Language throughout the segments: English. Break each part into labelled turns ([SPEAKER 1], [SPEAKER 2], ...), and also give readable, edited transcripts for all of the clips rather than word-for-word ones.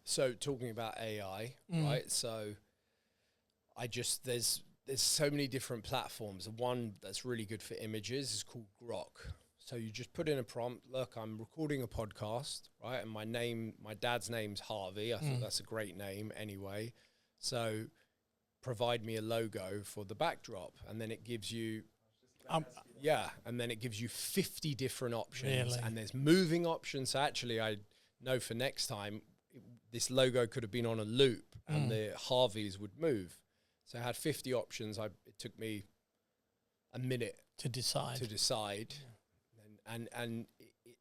[SPEAKER 1] So talking about AI, right? So there's so many different platforms. The one that's really good for images is called Grok. So you just put in a prompt, look, I'm recording a podcast, right? And my dad's name's Harvey. I thought that's a great name anyway. So provide me a logo for the backdrop. And then it gives you, and then it gives you 50 different options. And there's moving options. So actually, I know for next time, this logo could have been on a loop and the Harveys would move. So I had 50 options. It took me a minute
[SPEAKER 2] to decide.
[SPEAKER 1] And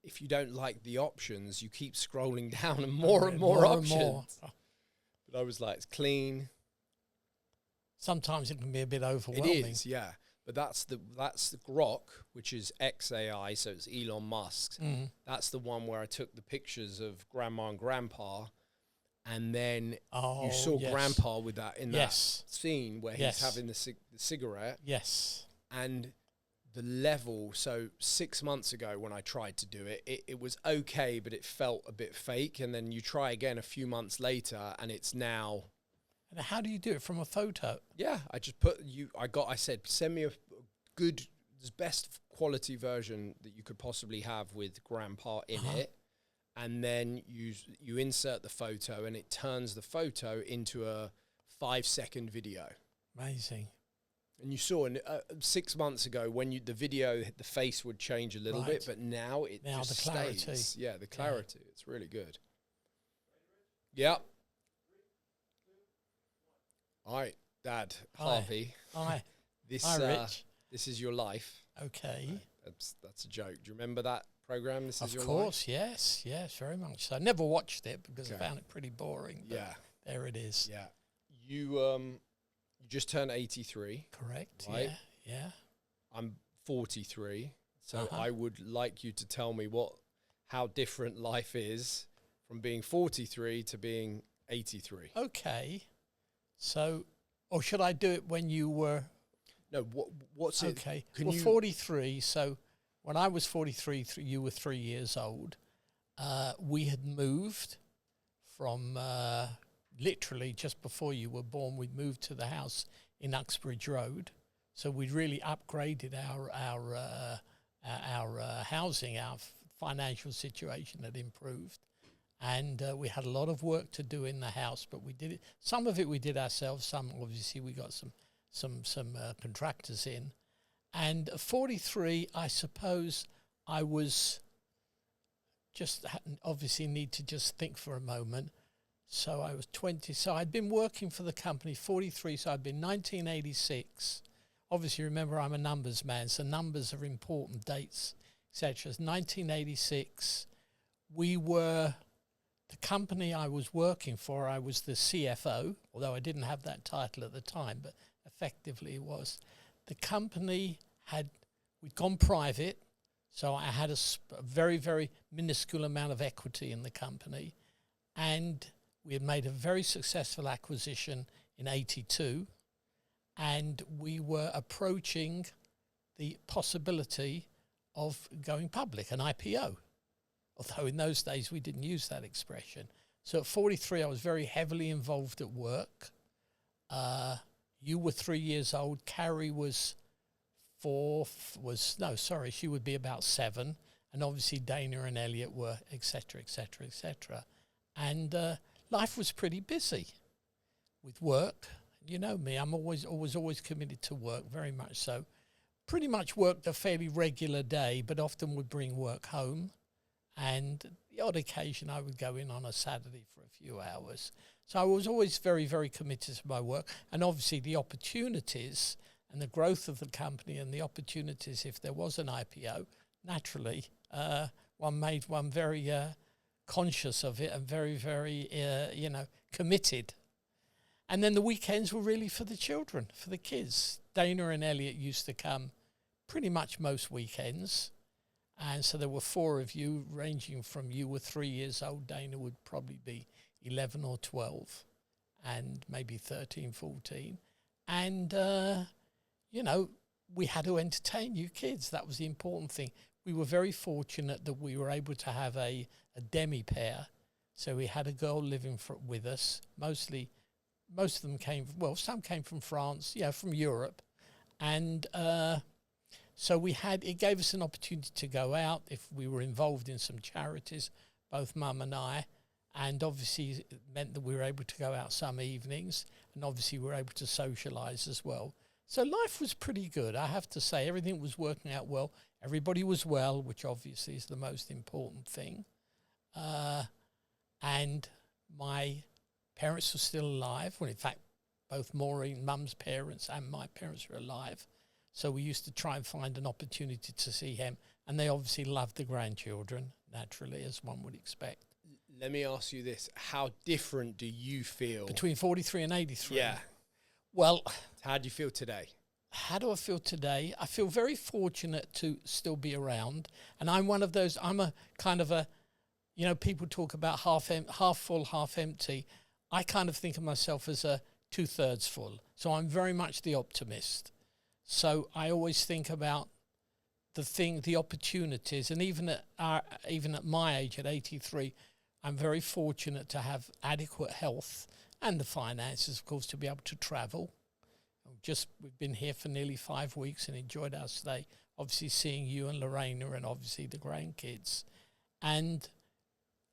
[SPEAKER 1] if you don't like the options, you keep scrolling down and more options. But I was like, it's clean.
[SPEAKER 2] Sometimes it can be a bit overwhelming.
[SPEAKER 1] It is, yeah. But that's the Grok, which is XAI, so it's Elon Musk's. That's the one where I took the pictures of Grandma and Grandpa, and then you saw Grandpa with that in that scene where he's having the cigarette.
[SPEAKER 2] Yes.
[SPEAKER 1] And the level, so 6 months ago when I tried to do it, it was okay, but it felt a bit fake. And then you try again a few months later, and it's now...
[SPEAKER 2] And how do you do it from a photo?
[SPEAKER 1] Yeah, I just I said, send me the best quality version that you could possibly have with Grandpa in it. And then you insert the photo, and it turns the photo into a 5-second video.
[SPEAKER 2] Amazing.
[SPEAKER 1] And you saw 6 months ago when the video, the face would change a little bit, but now it just
[SPEAKER 2] the clarity.
[SPEAKER 1] stays. Yeah, the clarity. Yeah. It's really good. Yeah. All right, Dad, Harvey.
[SPEAKER 2] Hi.
[SPEAKER 1] Hi, Rich. This is your life.
[SPEAKER 2] Okay.
[SPEAKER 1] That's a joke. Do you remember that program? This is your life.
[SPEAKER 2] Of course, yes, very much so. I never watched it because I found it pretty boring. But there it is.
[SPEAKER 1] Yeah. You just turned 83.
[SPEAKER 2] Correct.
[SPEAKER 1] Right?
[SPEAKER 2] Yeah.
[SPEAKER 1] I'm 43, so I would like you to tell me how different life is from being 43 to being 83.
[SPEAKER 2] Okay. So, or should I do it when you were?
[SPEAKER 1] No. What's it?
[SPEAKER 2] Okay. 43. So, when I was 43, you were 3 years old. We had moved from literally just before you were born. We'd moved to the house in Uxbridge Road. So we'd really upgraded our housing. Our financial situation had improved. And we had a lot of work to do in the house, but we did it. Some of it we did ourselves. Some, obviously, we got some contractors in. And 43, I suppose I was just obviously need to just think for a moment. So I was 20. So I'd been working for the company 43. So I'd been 1986. Obviously, remember I'm a numbers man, so numbers are important, dates, etc. 1986. We were. The company I was working for, I was the CFO, although I didn't have that title at the time, but effectively it was. The company we'd gone private, so I had a very, very minuscule amount of equity in the company, and we had made a very successful acquisition in 82, and we were approaching the possibility of going public, an IPO. Although in those days we didn't use that expression. So at 43, I was very heavily involved at work. You were 3 years old. Carrie was she would be about 7. And obviously Dana and Elliot were, et cetera, et cetera, et cetera. And life was pretty busy with work. You know me, I'm always committed to work, very much so. Pretty much worked a fairly regular day, but often would bring work home. And the odd occasion I would go in on a Saturday for a few hours. So I was always very, very committed to my work. And obviously the opportunities and the growth of the company and the opportunities, if there was an IPO, naturally, one very conscious of it and very, very, committed. And then the weekends were really for the children, for the kids. Dana and Elliot used to come pretty much most weekends. And so there were 4 of you, ranging from you were 3 years old, Dana would probably be 11 or 12, and maybe 13, 14. And, we had to entertain you kids. That was the important thing. We were very fortunate that we were able to have a demi-pair, So we had a girl living with us. Most of them came, some came from France, from Europe. And so it gave us an opportunity to go out if we were involved in some charities, both Mum and I. And obviously it meant that we were able to go out some evenings, and obviously we were able to socialise as well. So life was pretty good, I have to say. Everything was working out well. Everybody was well, which obviously is the most important thing. And my parents were still alive. Well, in fact, both Maureen, Mum's parents, and my parents were alive. So we used to try and find an opportunity to see him. And they obviously loved the grandchildren, naturally, as one would expect.
[SPEAKER 1] Let me ask you this. How different do you feel?
[SPEAKER 2] Between 43 and 83?
[SPEAKER 1] Yeah.
[SPEAKER 2] Well...
[SPEAKER 1] How do you feel today?
[SPEAKER 2] How do I feel today? I feel very fortunate to still be around. And I'm one of those, I'm a kind of a, people talk about half full, half empty. I kind of think of myself as a 2/3 full. So I'm very much the optimist. So I always think about the opportunities. And even at my age, at 83, I'm very fortunate to have adequate health and the finances, of course, to be able to travel. We've been here for nearly 5 weeks and enjoyed our stay, obviously seeing you and Lorena and obviously the grandkids. And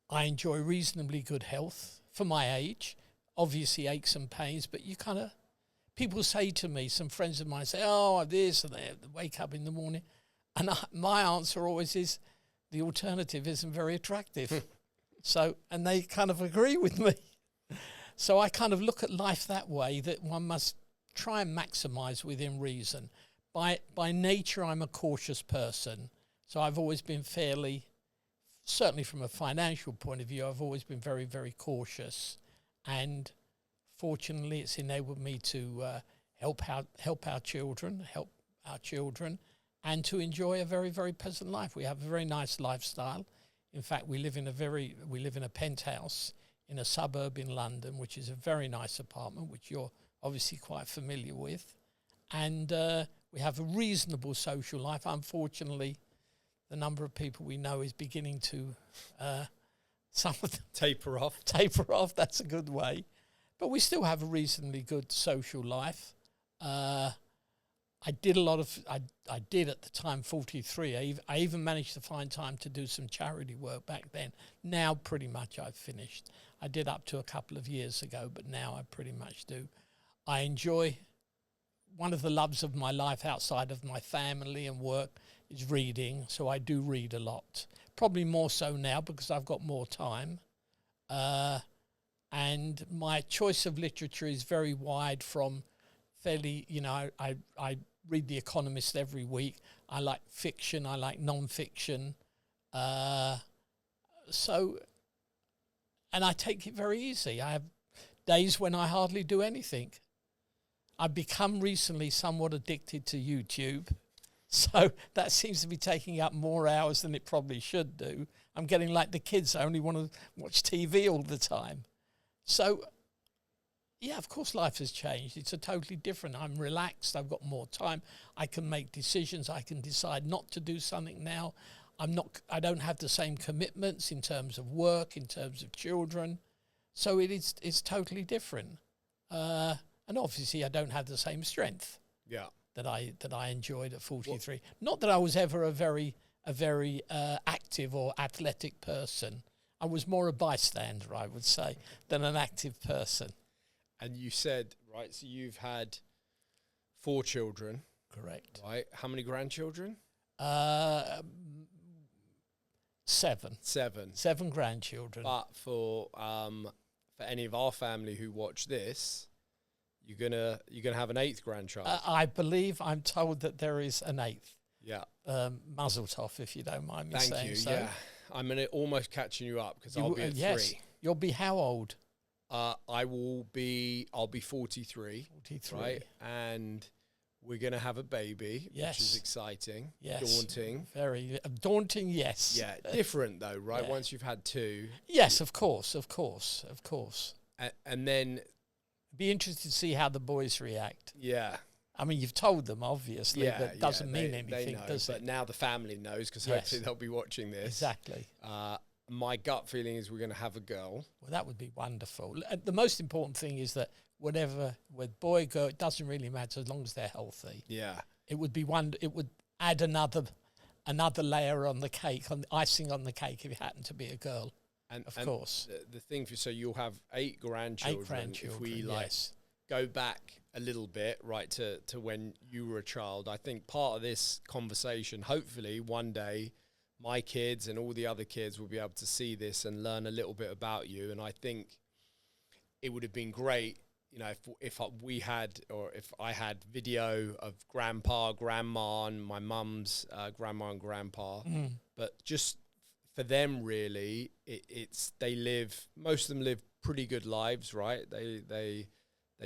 [SPEAKER 2] I enjoy reasonably good health for my age, obviously aches and pains, but people say to me, some friends of mine say, oh, this, and they wake up in the morning. And my answer always is, the alternative isn't very attractive. And they kind of agree with me. So I kind of look at life that way, that one must try and maximize within reason. By nature, I'm a cautious person. So I've always been certainly from a financial point of view, I've always been very, very cautious. And fortunately, it's enabled me to help our children, and to enjoy a very, very pleasant life. We have a very nice lifestyle. In fact, we live in a penthouse in a suburb in London, which is a very nice apartment, which you're obviously quite familiar with. And we have a reasonable social life. Unfortunately, the number of people we know is beginning to some of them
[SPEAKER 1] taper off.
[SPEAKER 2] Taper off, that's a good way. But we still have a reasonably good social life. I did at the time, 43. I even managed to find time to do some charity work back then. Now pretty much I've finished. I did up to a couple of years ago, but now I pretty much do. I enjoy, one of the loves of my life outside of my family and work is reading. So I do read a lot. Probably more so now because I've got more time. And my choice of literature is very wide, from fairly, I read The Economist every week. I like fiction. I like non-fiction. And I take it very easy. I have days when I hardly do anything. I've become recently somewhat addicted to YouTube. So that seems to be taking up more hours than it probably should do. I'm getting like the kids. I only want to watch TV all the time. So, yeah, of course life has changed. It's a totally different. I'm relaxed. I've got more time. I can make decisions. I can decide not to do something now. I don't have the same commitments in terms of work, in terms of children. So it's totally different. And obviously I don't have the same strength.
[SPEAKER 1] Yeah.
[SPEAKER 2] That I enjoyed at 43. Well, not that I was ever a very active or athletic person. I was more a bystander, I would say, than an active person.
[SPEAKER 1] And you said, right, so you've had 4 children.
[SPEAKER 2] Correct.
[SPEAKER 1] Right. How many grandchildren?
[SPEAKER 2] 7.
[SPEAKER 1] 7.
[SPEAKER 2] 7 grandchildren.
[SPEAKER 1] But for any of our family who watch this, you're gonna have an 8th grandchild.
[SPEAKER 2] I believe, I'm told that there is an 8th.
[SPEAKER 1] Yeah.
[SPEAKER 2] Mazel tov, if you don't mind me saying so.
[SPEAKER 1] Thank you. Yeah. I'm almost catching you up because I'll be at 3.
[SPEAKER 2] You'll be how old?
[SPEAKER 1] I'll be 43.
[SPEAKER 2] 43.
[SPEAKER 1] Right. And we're going to have a baby,
[SPEAKER 2] yes.
[SPEAKER 1] Which is exciting.
[SPEAKER 2] Yes.
[SPEAKER 1] Daunting.
[SPEAKER 2] Very daunting, yes.
[SPEAKER 1] Yeah. Different though, right?
[SPEAKER 2] Yeah.
[SPEAKER 1] Once you've had 2.
[SPEAKER 2] Yes, of course.
[SPEAKER 1] And then
[SPEAKER 2] be interested to see how the boys react.
[SPEAKER 1] Yeah.
[SPEAKER 2] I mean, you've told them, obviously, but it doesn't mean anything,
[SPEAKER 1] they know,
[SPEAKER 2] does it?
[SPEAKER 1] But now the family knows because hopefully they'll be watching this.
[SPEAKER 2] Exactly.
[SPEAKER 1] my gut feeling is we're going to have a girl.
[SPEAKER 2] Well, that would be wonderful. The most important thing is that whatever, with boy, girl, it doesn't really matter as long as they're healthy.
[SPEAKER 1] Yeah.
[SPEAKER 2] It would be it would add another layer on the cake, on the icing on the cake if it happened to be a girl. And of course.
[SPEAKER 1] The thing so you'll have 8 grandchildren.
[SPEAKER 2] 8 grandchildren,
[SPEAKER 1] if we
[SPEAKER 2] yes.
[SPEAKER 1] go back a little bit, right, to when you were a child. I think part of this conversation, hopefully one day, my kids and all the other kids will be able to see this and learn a little bit about you. And I think it would have been great, if I had video of grandpa, grandma, and my mum's grandma and grandpa. But just for them, really, most of them live pretty good lives, right? They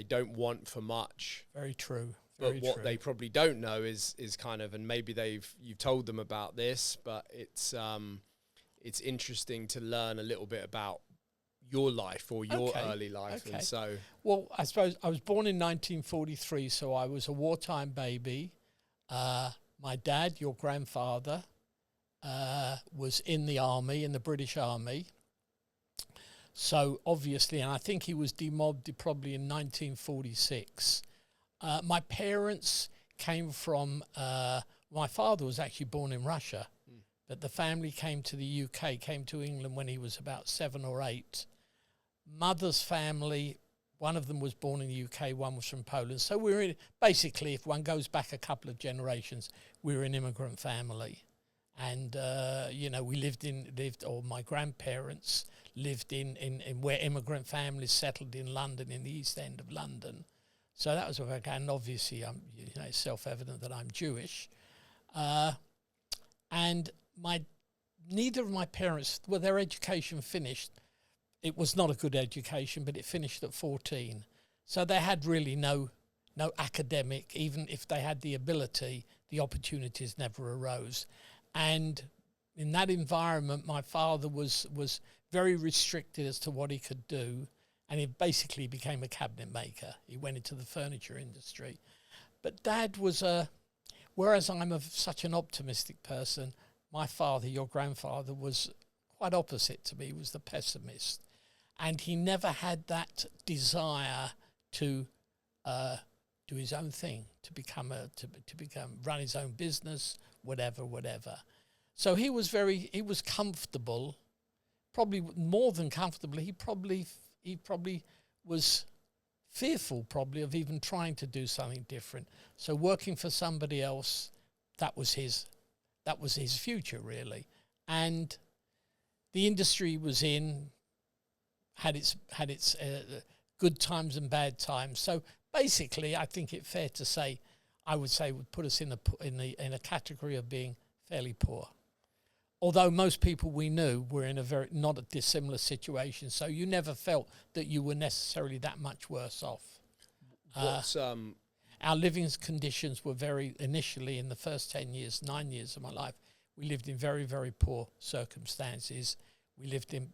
[SPEAKER 1] don't want for much.
[SPEAKER 2] Very true.
[SPEAKER 1] But what they probably don't know is kind of, and maybe you've told them about this, but it's interesting to learn a little bit about your life or your early life.
[SPEAKER 2] Okay.
[SPEAKER 1] And so,
[SPEAKER 2] well, I suppose I was born in 1943, so I was a wartime baby. My dad, your grandfather, was in the army, in the British Army. So obviously, and I think he was demobbed probably in 1946. My parents came from, my father was actually born in Russia, but the family came to the UK, came to England when he was about 7 or 8. Mother's family, one of them was born in the UK, one was from Poland. So basically, if one goes back a couple of generations, we're an immigrant family. And, my grandparents lived in where immigrant families settled in London, in the East End of London. So that was where I got, and obviously, it's self-evident that I'm Jewish. And neither of my parents, their education finished. It was not a good education, but it finished at 14. So they had really no academic, even if they had the ability, the opportunities never arose. And in that environment, my father was very restricted as to what he could do. And he basically became a cabinet maker. He went into the furniture industry. But Dad was whereas I'm such an optimistic person, my father, your grandfather, was quite opposite to me. He was the pessimist. And he never had that desire to do his own thing, to run his own business, whatever. So he was comfortable, probably more than comfortable. He probably was fearful of even trying to do something different. So working for somebody else, that was his future, really. And the industry was had its good times and bad times. So basically, I think it's fair to say, I would say, would put us in a category of being fairly poor. Although most people we knew were in not a dissimilar situation, so you never felt that you were necessarily that much worse off. Our living conditions were initially in the first 9 years of my life, we lived in very, very poor circumstances. We lived in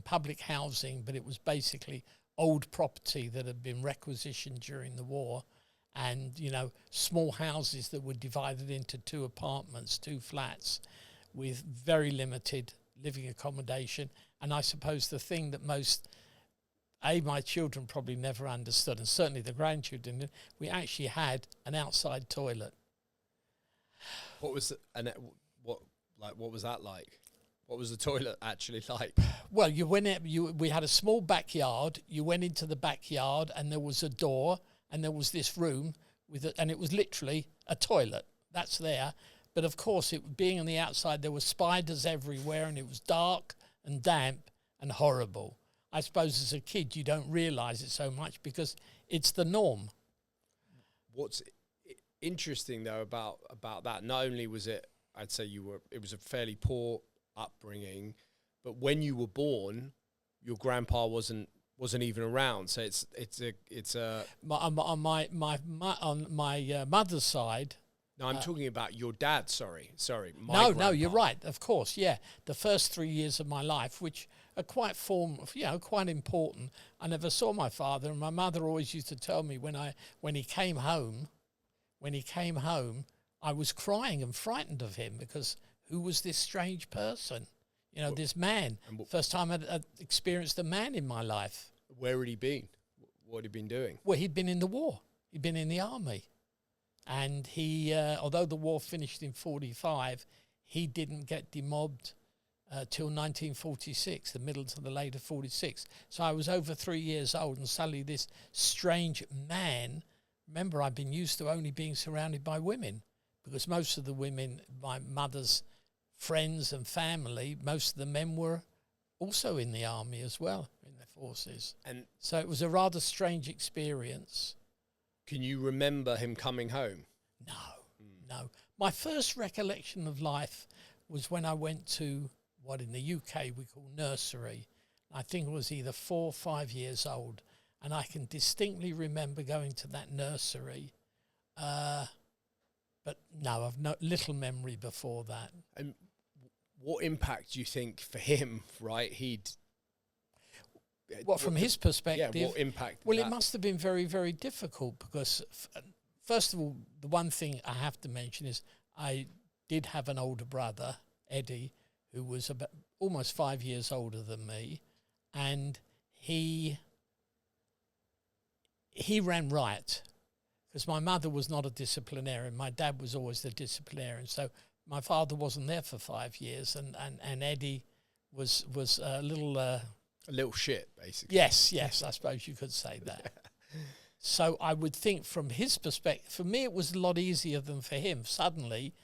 [SPEAKER 2] public housing, but it was basically old property that had been requisitioned during the war, and small houses that were divided into 2 apartments, 2 flats, with very limited living accommodation. And I suppose the thing that my children probably never understood, and certainly the grandchildren, we actually had an outside toilet.
[SPEAKER 1] What was that like? What was the toilet actually like?
[SPEAKER 2] Well, we had a small backyard. You went into the backyard, and there was a door, and there was this room and it was literally a toilet. That's there. But of course, being on the outside, there were spiders everywhere, and it was dark and damp and horrible. I suppose as a kid, you don't realise it so much because it's the norm.
[SPEAKER 1] What's interesting though about that, not only was it, I'd say it was a fairly poor upbringing, but when you were born, your grandpa wasn't even around. So it's
[SPEAKER 2] on my mother's side.
[SPEAKER 1] No, I'm talking about your dad. Sorry.
[SPEAKER 2] No, you're right. Of course, yeah. The first 3 years of my life, which are quite important. I never saw my father, and my mother always used to tell me when he came home, I was crying and frightened of him because who was this strange person? You know, this man. First time I'd experienced a man in my life.
[SPEAKER 1] Where had he been? What had he been doing?
[SPEAKER 2] Well, he'd been in the war. He'd been in the army. And he, although the war finished in 45, he didn't get demobbed till 1946, the middle to the later 46. So I was over 3 years old, and suddenly this strange man, remember, I've been used to only being surrounded by women, because most of the women, my mother's friends and family, most of the men were also in the army as well, in the forces. And so it was a rather strange experience.
[SPEAKER 1] Can you remember him coming home?
[SPEAKER 2] No. My first recollection of life was when I went to what in the UK we call nursery. I think it was either 4 or 5 years old. And I can distinctly remember going to that nursery. But no, I've little memory before that.
[SPEAKER 1] And what impact do you think for him, right,
[SPEAKER 2] from his perspective?
[SPEAKER 1] Yeah, what impact?
[SPEAKER 2] Well, it must have been very, very difficult because, first of all, the one thing I have to mention is I did have an older brother, Eddie, who was about almost 5 years older than me, and he ran riot because my mother was not a disciplinarian. My dad was always the disciplinarian, so my father wasn't there for 5 years, and Eddie was a little
[SPEAKER 1] shit, basically.
[SPEAKER 2] Yes, I suppose you could say that. So I would think from his perspective, for me it was a lot easier than for him. Suddenly,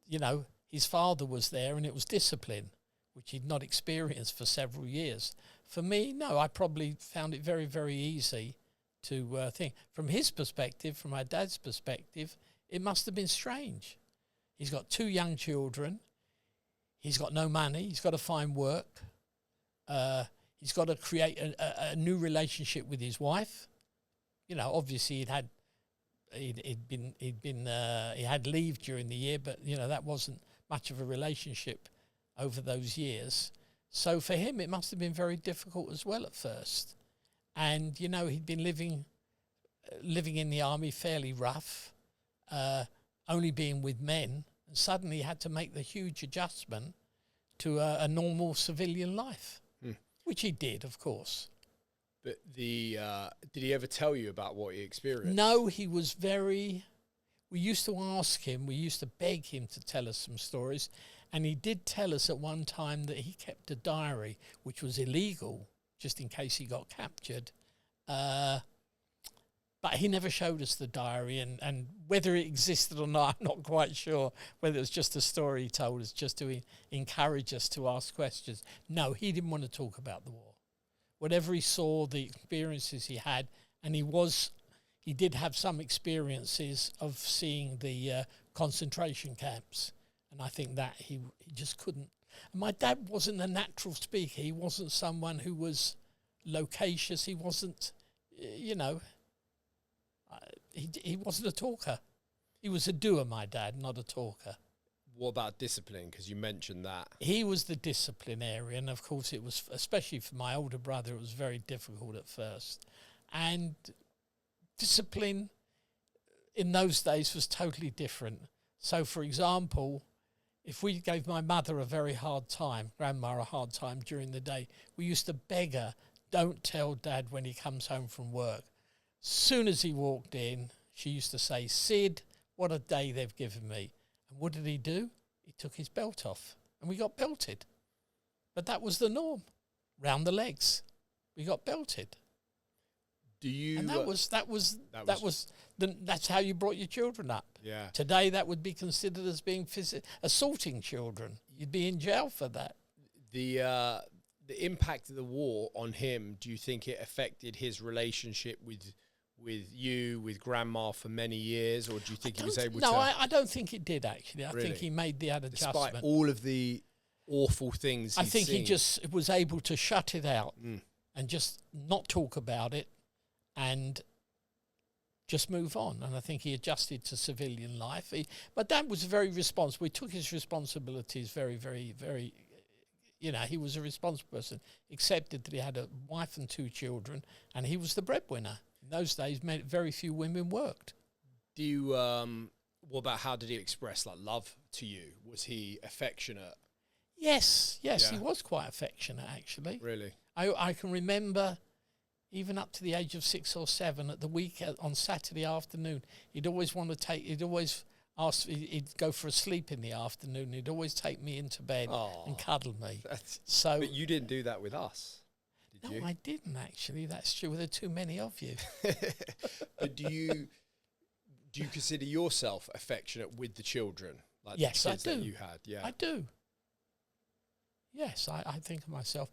[SPEAKER 2] you know, his father was there and it was discipline, which he'd not experienced for several years. For me, no, I probably found it very, very easy to think. From his perspective, from my dad's perspective, it must have been strange. He's got 2 young children. He's got no money. He's got to find work. He's got to create a new relationship with his wife. You know, obviously he had leave during the year, but you know that wasn't much of a relationship over those years. So for him, it must have been very difficult as well at first. And you know, he'd been living in the army fairly rough, only being with men, and suddenly he had to make the huge adjustment to a normal civilian life. Which he did, of course.
[SPEAKER 1] But did he ever tell you about what he experienced?
[SPEAKER 2] No, he was we used to ask him, we used to beg him to tell us some stories, and he did tell us at one time that he kept a diary, which was illegal, just in case he got captured. But he never showed us the diary, and whether it existed or not, I'm not quite sure, whether it was just a story he told us just to encourage us to ask questions. No, he didn't want to talk about the war. Whatever he saw, the experiences he had, and he did have some experiences of seeing the concentration camps, and I think that he just couldn't. And my dad wasn't a natural speaker. He wasn't someone who was loquacious. He wasn't, you know... He wasn't a talker. He was a doer, my dad, not a talker.
[SPEAKER 1] What about discipline? Because you mentioned that.
[SPEAKER 2] He was the disciplinarian. Of course, it was, especially for my older brother, it was very difficult at first. And discipline in those days was totally different. So, for example, if we gave my mother a very hard time, grandma a hard time during the day, we used to beg her, don't tell Dad when he comes home from work. Soon as he walked in, she used to say, Sid, what a day they've given me. And what did he do? He took his belt off and we got belted. But that was the norm. Round the legs. We got belted. And that's how you brought your children up.
[SPEAKER 1] Yeah.
[SPEAKER 2] Today that would be considered as being assaulting children. You'd be in jail for that.
[SPEAKER 1] The impact of the war on him, do you think it affected his relationship with you, with grandma for many years, or do you think he was able to...
[SPEAKER 2] No, I don't think it did, actually. I think he made the adjustment.
[SPEAKER 1] Despite all of the awful things
[SPEAKER 2] I think he just was able to shut it out and just not talk about it and just move on. And I think he adjusted to civilian life. But Dad was very responsible. He took his responsibilities very, very, very... You know, he was a responsible person, accepted that he had a wife and 2 children, and he was the breadwinner. In those days, very few women worked.
[SPEAKER 1] Do you, what about how did he express, like, love to you? Was he affectionate?
[SPEAKER 2] Yes, he
[SPEAKER 1] Yeah.
[SPEAKER 2] was quite affectionate, actually.
[SPEAKER 1] Really?
[SPEAKER 2] I can remember, even up to the age of 6 or 7, at the weekend on Saturday afternoon, he'd always ask. He'd go for a sleep in the afternoon. He'd always take me into bed and cuddle me.
[SPEAKER 1] But you didn't do that with us, did you?
[SPEAKER 2] No, I didn't actually. That's true. There are too many of you.
[SPEAKER 1] But do you consider yourself affectionate with the children? Like
[SPEAKER 2] Yes,
[SPEAKER 1] the kids
[SPEAKER 2] I do.
[SPEAKER 1] that you had? Yeah.
[SPEAKER 2] I do. Yes, I think of myself.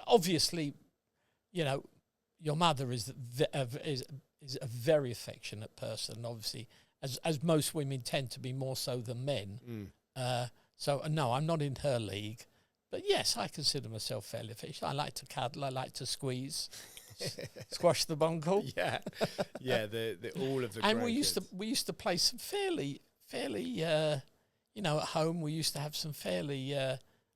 [SPEAKER 2] Obviously, you know, your mother is a very affectionate person. Obviously, as most women tend to be more so than men. So no, I'm not in her league. But yes, I consider myself fairly affectionate. I like to cuddle. I like to squeeze, squash the bunkle.
[SPEAKER 1] Yeah, yeah. The all of the
[SPEAKER 2] And
[SPEAKER 1] grandkids.
[SPEAKER 2] we used to play some fairly. You know, at home we used to have some fairly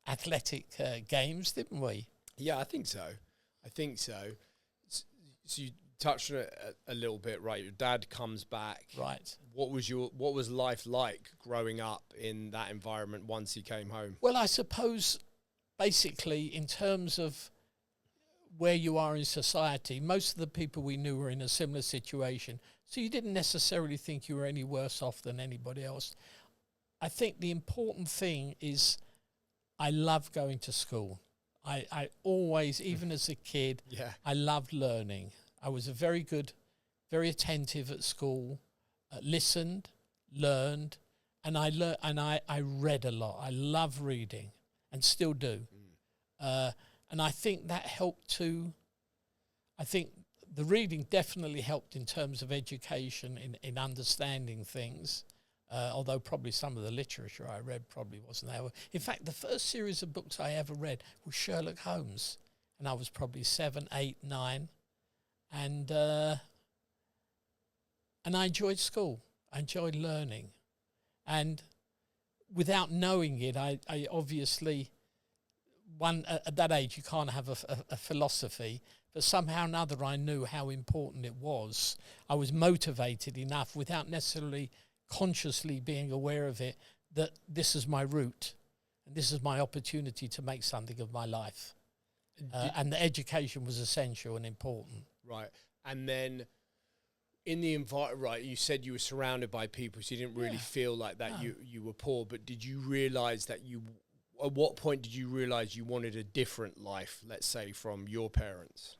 [SPEAKER 2] athletic games, didn't we?
[SPEAKER 1] Yeah, I think so. So you touched on it a little bit, right? Your dad comes back.
[SPEAKER 2] Right.
[SPEAKER 1] What was life like growing up in that environment once he came home?
[SPEAKER 2] Well, I suppose basically in terms of where you are in society, most of the people we knew were in a similar situation. So you didn't necessarily think you were any worse off than anybody else. I think the important thing is I love going to school. I always, even as a kid, I loved learning. I was very attentive at school, listened, learned, and I read a lot. I love reading and still do. And I think that helped too. I think the reading definitely helped in terms of education, in understanding things. Although probably some of the literature I read probably wasn't there. In fact, the first series of books I ever read was Sherlock Holmes, and I was probably 7, 8, 9, and I enjoyed school. I enjoyed learning, and without knowing it, I obviously at that age you can't have a philosophy, but somehow or another I knew how important it was. I was motivated enough without necessarily consciously being aware of it, that this is my route and this is my opportunity to make something of my life. And the education was essential and important.
[SPEAKER 1] Right. And then in the environment, right, you said you were surrounded by people, so you didn't really feel like that you were poor, but did you realize that at what point did you realize you wanted a different life, let's say, from your parents?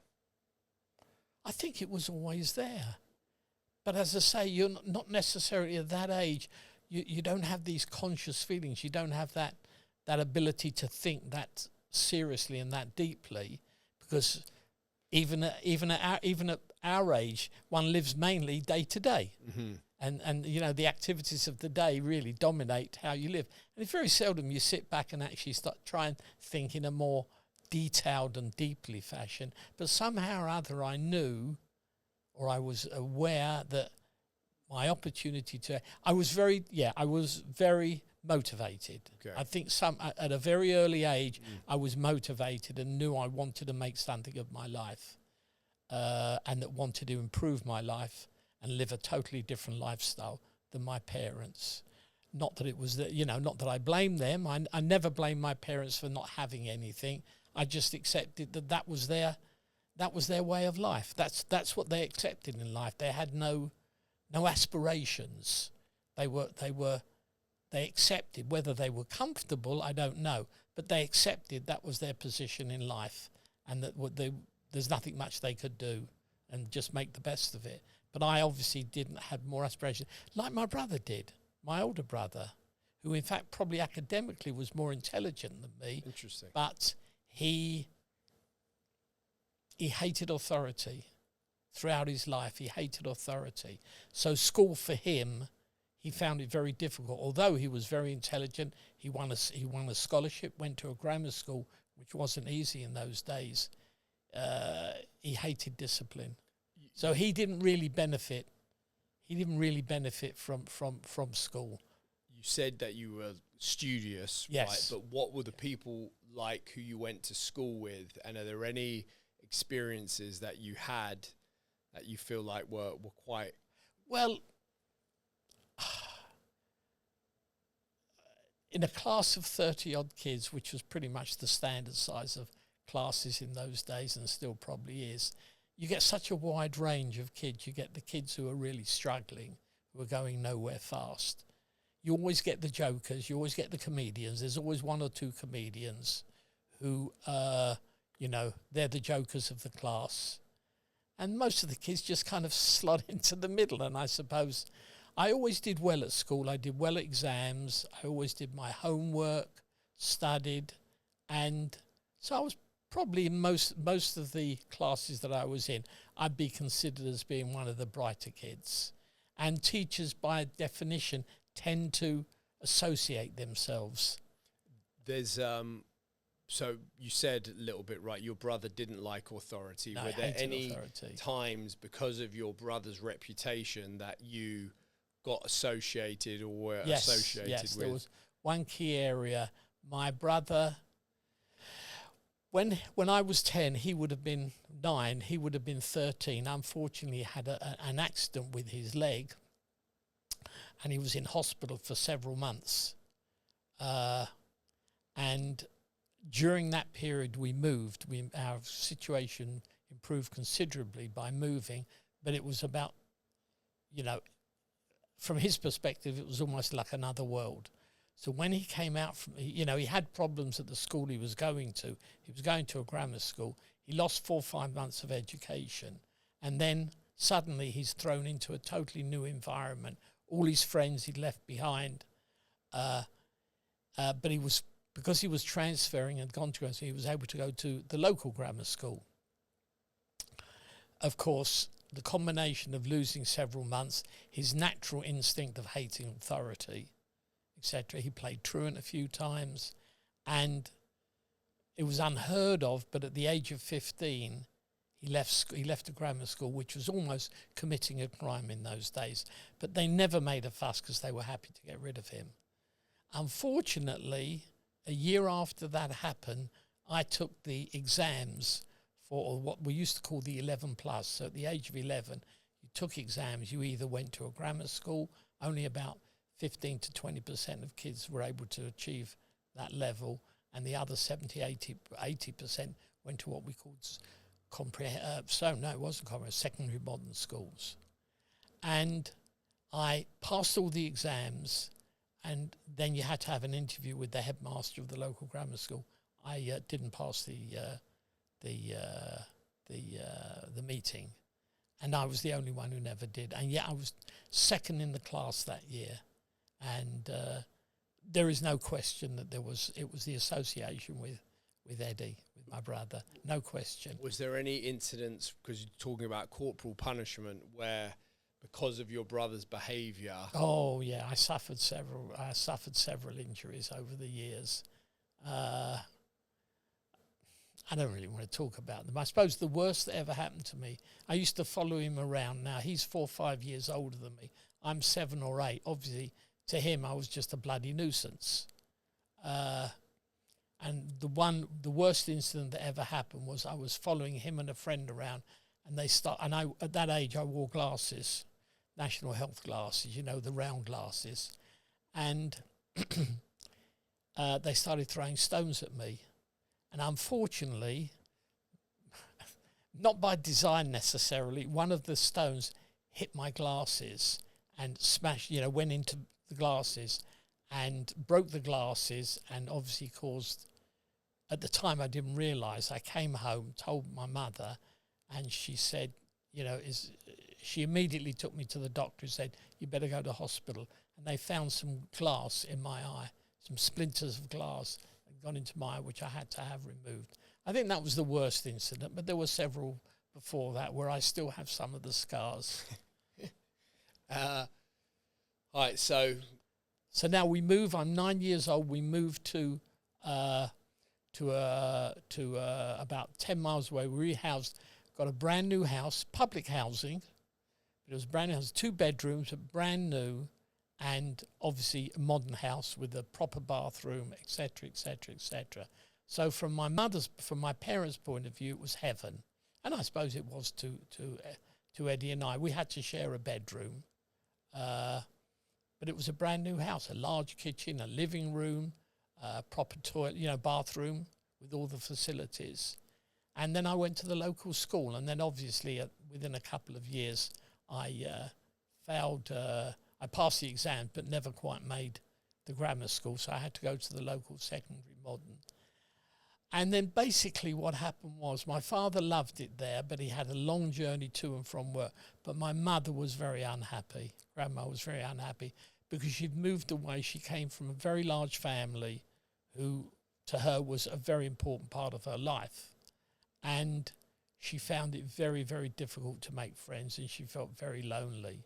[SPEAKER 2] I think it was always there. But as I say, you're not necessarily at that age. You don't have these conscious feelings. You don't have that ability to think that seriously and that deeply, because even at our age, one lives mainly day to day, and you know the activities of the day really dominate how you live. And it's very seldom you sit back and actually start try and think in a more detailed and deeply fashion. But somehow or other, I knew, or I was aware that my opportunity I was very motivated. Okay. I think at a very early age, I was motivated and knew I wanted to make something of my life, and that wanted to improve my life and live a totally different lifestyle than my parents. Not that it was not that I blame them. I never blamed my parents for not having anything. I just accepted that was their way of life. That's what they accepted in life. They had no aspirations. They accepted. Whether they were comfortable, I don't know, but they accepted that was their position in life, and that there's nothing much they could do, and just make the best of it. But I obviously didn't have more aspirations, like my brother did, my older brother, who in fact probably academically was more intelligent than me.
[SPEAKER 1] Interesting.
[SPEAKER 2] But he hated authority. Throughout his life, he hated authority. So school for him, he found it very difficult. Although he was very intelligent, he won a scholarship, went to a grammar school, which wasn't easy in those days. He hated discipline. So he didn't really benefit. He didn't really benefit from school.
[SPEAKER 1] You said that you were studious,
[SPEAKER 2] yes.
[SPEAKER 1] Right? But what were the people like who you went to school with? And are there any experiences that you had that you feel like were quite...
[SPEAKER 2] Well, in a class of 30-odd kids, which was pretty much the standard size of classes in those days and still probably is, you get such a wide range of kids. You get the kids who are really struggling, who are going nowhere fast. You always get the jokers. You always get the comedians. There's always one or two comedians who, they're the jokers of the class. And most of the kids just kind of slot into the middle. And I suppose I always did well at school. I did well at exams. I always did my homework, studied. And so I was probably in most of the classes that I was in, I'd be considered as being one of the brighter kids. And teachers, by definition, tend to associate themselves.
[SPEAKER 1] There's so you said a little bit, right, your brother didn't like authority.
[SPEAKER 2] No,
[SPEAKER 1] Were there any
[SPEAKER 2] authority.
[SPEAKER 1] times because of your brother's reputation that you got associated or were associated
[SPEAKER 2] yes,
[SPEAKER 1] with?
[SPEAKER 2] There was one key area. My brother, when I was 10, he would have been 9, he would have been 13. Unfortunately, he had an accident with his leg, and he was in hospital for several months. And during that period, we moved. Our situation improved considerably by moving, but it was about, from his perspective, it was almost like another world. So when he came out from, he had problems at the school he was going to. He was going to a grammar school. He lost 4 or 5 months of education. And then suddenly he's thrown into a totally new environment. All his friends he'd left behind. But because he was transferring and gone to, so he was able to go to the local grammar school. Of course, the combination of losing several months, his natural instinct of hating authority, etc. He played truant a few times, and it was unheard of, but at the age of 15, he left a grammar school, which was almost committing a crime in those days. But they never made a fuss because they were happy to get rid of him. Unfortunately, a year after that happened, I took the exams for what we used to call the 11 plus. So at the age of 11, you took exams. You either went to a grammar school, only about 15 to 20% of kids were able to achieve that level, and the other 70, 80% went to what we called secondary modern schools. And I passed all the exams, and then you had to have an interview with the headmaster of the local grammar school. I didn't pass the meeting, and I was the only one who never did. And yet I was second in the class that year. And there is no question that it was the association with Eddie, with my brother, no question.
[SPEAKER 1] Was there any incidents, because you're talking about corporal punishment, where because of your brother's behaviour?
[SPEAKER 2] Oh yeah, I suffered several injuries over the years. I don't really want to talk about them. I suppose the worst that ever happened to me, I used to follow him around. Now he's 4 or 5 years older than me. I'm 7 or 8. Obviously, to him, I was just a bloody nuisance. And the worst incident that ever happened was I was following him and a friend around, and at that age I wore glasses, national health glasses, the round glasses, and they started throwing stones at me, and unfortunately, not by design necessarily, one of the stones hit my glasses and smashed, went into the glasses and broke the glasses, and obviously caused, at the time I didn't realise, I came home, told my mother, and she said, she immediately took me to the doctor and said, you better go to hospital. And they found some glass in my eye, some splinters of glass had gone into my eye, which I had to have removed. I think that was the worst incident, but there were several before that where I still have some of the scars.
[SPEAKER 1] All right, so
[SPEAKER 2] now we move. I'm 9 years old. We moved to about 10 miles away. We rehoused, got a brand new house, public housing. It was brand new house, 2 bedrooms, brand new, and obviously a modern house with a proper bathroom, etc., etc., etc. So from my parents' point of view, it was heaven, and I suppose it was to Eddie and I. We had to share a bedroom. But but it was a brand new house, a large kitchen, a living room, proper toilet, bathroom with all the facilities. And then I went to the local school, and then obviously within a couple of years I failed. I passed the exam but never quite made the grammar school, so I had to go to the local secondary modern. And then basically what happened was my father loved it there, but he had a long journey to and from work. But my mother was very unhappy. Grandma was very unhappy because she'd moved away. She came from a very large family who, to her, was a very important part of her life. And she found it very, very difficult to make friends, and she felt very lonely.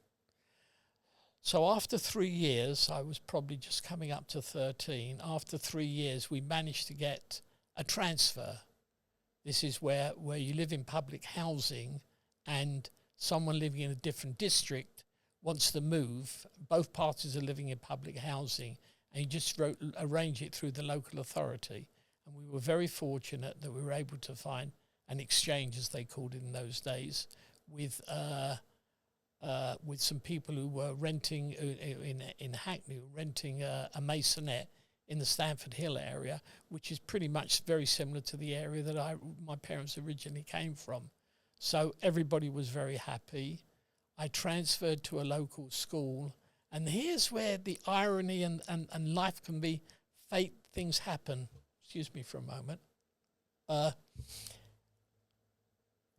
[SPEAKER 2] So after 3 years, I was probably just coming up to 13. After 3 years, we managed to get a transfer. This is where you live in public housing and someone living in a different district wants to move. Both parties are living in public housing, and you just arrange it through the local authority. And we were very fortunate that we were able to find an exchange, as they called it in those days, with some people who were renting in Hackney, renting a maisonette in the Stamford Hill area, which is pretty much very similar to the area that my parents originally came from. So everybody was very happy. I transferred to a local school, and here's where the irony and life can be, fate, things happen. Excuse me for a moment.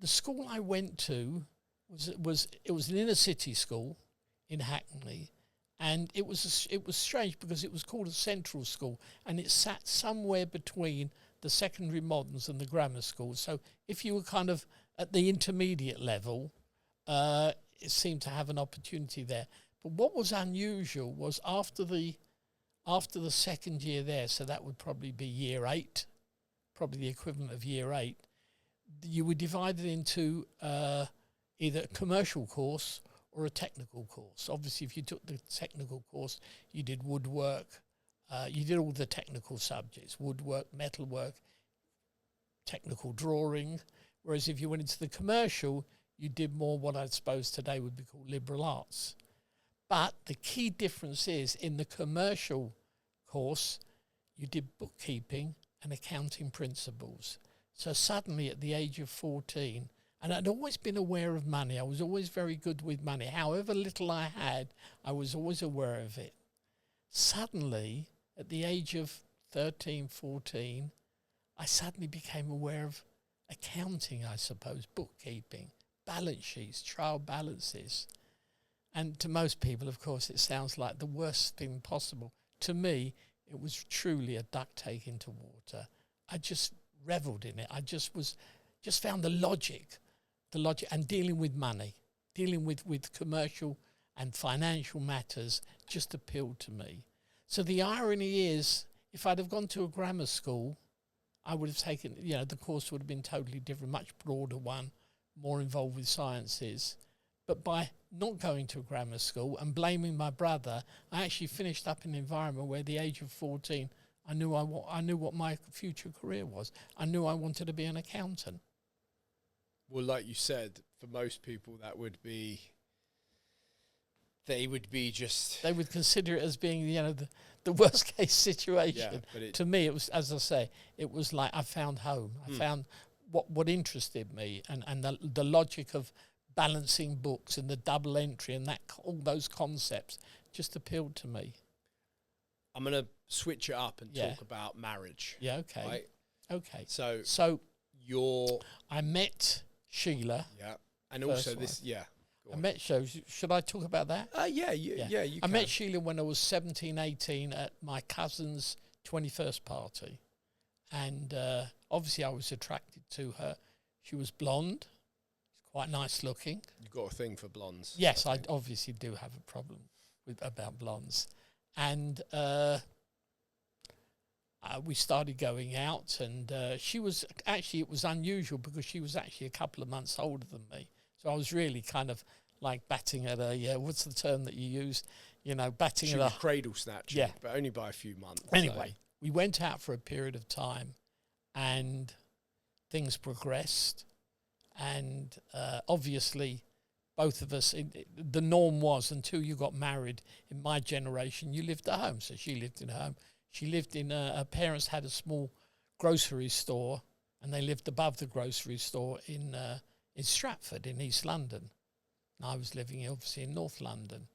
[SPEAKER 2] The school I went to was an inner city school in Hackney. And it was strange because it was called a central school, and it sat somewhere between the secondary moderns and the grammar school. So if you were kind of at the intermediate level, it seemed to have an opportunity there. But what was unusual was after the second year there, so that would probably be year 8, probably the equivalent of year 8, you were divided into either a commercial course or a technical course. Obviously, if you took the technical course, you did woodwork, you did all the technical subjects, woodwork, metalwork, technical drawing, whereas if you went into the commercial, you did more what I suppose today would be called liberal arts. But the key difference is, in the commercial course, you did bookkeeping and accounting principles. So suddenly, at the age of 14, and I'd always been aware of money. I was always very good with money. However little I had, I was always aware of it. Suddenly, at the age of 13, 14, I suddenly became aware of accounting, I suppose, bookkeeping, balance sheets, trial balances. And to most people, of course, it sounds like the worst thing possible. To me, it was truly a duck taken to water. I just reveled in it. I just found the logic and dealing with money, dealing with commercial and financial matters just appealed to me. So the irony is, if I'd have gone to a grammar school, I would have taken, the course would have been totally different, much broader one, more involved with sciences. But by not going to a grammar school and blaming my brother, I actually finished up in an environment where at the age of 14, I knew what my future career was. I knew I wanted to be an accountant.
[SPEAKER 1] Well, like you said, for most people that would be, they would
[SPEAKER 2] consider it as being, the worst case situation.
[SPEAKER 1] Yeah, but
[SPEAKER 2] to me, it was, as I say, it was like I found home. I found what interested me, and the logic of balancing books and the double entry and all those concepts just appealed to me.
[SPEAKER 1] I'm going to switch it up and talk about marriage.
[SPEAKER 2] Yeah, okay.
[SPEAKER 1] Right?
[SPEAKER 2] Okay.
[SPEAKER 1] So
[SPEAKER 2] I met Sheila.
[SPEAKER 1] Yeah. And also this,
[SPEAKER 2] I met Sheila. Should I talk about that?
[SPEAKER 1] You can.
[SPEAKER 2] I met Sheila when I was 17, 18 at my cousin's 21st party. And obviously I was attracted to her. She was blonde. Quite nice looking.
[SPEAKER 1] You've got a thing for blondes.
[SPEAKER 2] Yes, I obviously do have a problem about blondes. And we started going out, and she was actually, it was unusual because she was actually a couple of months older than me. So I was really kind of like batting at what's the term that you use? Batting
[SPEAKER 1] she
[SPEAKER 2] at
[SPEAKER 1] was cradle snatching, but only by a few months.
[SPEAKER 2] Anyway, we went out for a period of time, and things progressed. And obviously, both of us, the norm was until you got married in my generation, you lived at home. So she lived in her home. She lived in, her parents had a small grocery store, and they lived above the grocery store in Stratford in East London. And I was living obviously in North London.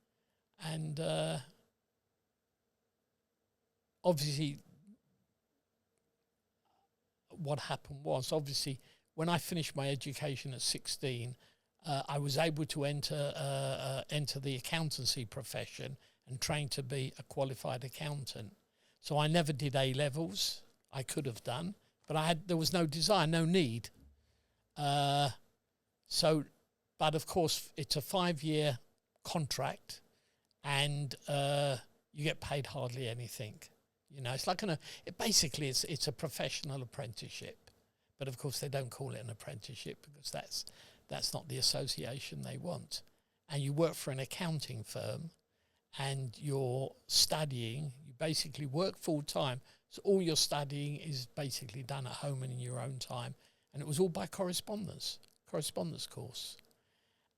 [SPEAKER 2] And obviously what happened was, obviously, when I finished my education at 16, I was able to enter the accountancy profession and train to be a qualified accountant. So I never did A-levels. I could have done, but there was no desire, no need. But of course, it's a 5-year contract, and you get paid hardly anything. You know, it's like basically it's a professional apprenticeship, but of course they don't call it an apprenticeship because that's not the association they want. And you work for an accounting firm, and you're studying. You basically work full time, so all your studying is basically done at home and in your own time. And it was all by correspondence course.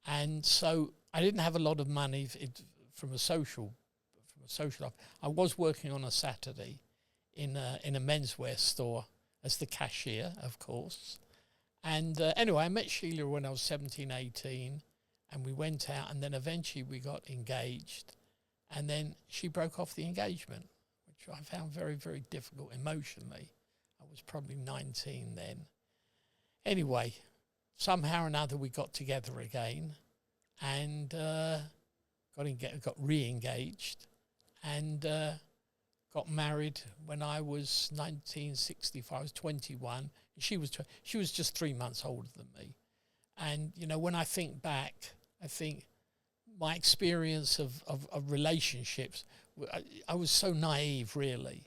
[SPEAKER 2] And so I didn't have a lot of money from a social life. I was working on a Saturday in a menswear store as the cashier, of course. And anyway, I met Sheila when I was 17, 18, and we went out, and then eventually we got engaged, and then she broke off the engagement, which I found very, very difficult emotionally. I was probably 19 then. Anyway, somehow or another we got together again, and got re-engaged, and got married when I was 1965. I was 21. She was just 3 months older than me. And, you know, when I think back, I think my experience of relationships, I was so naive, really,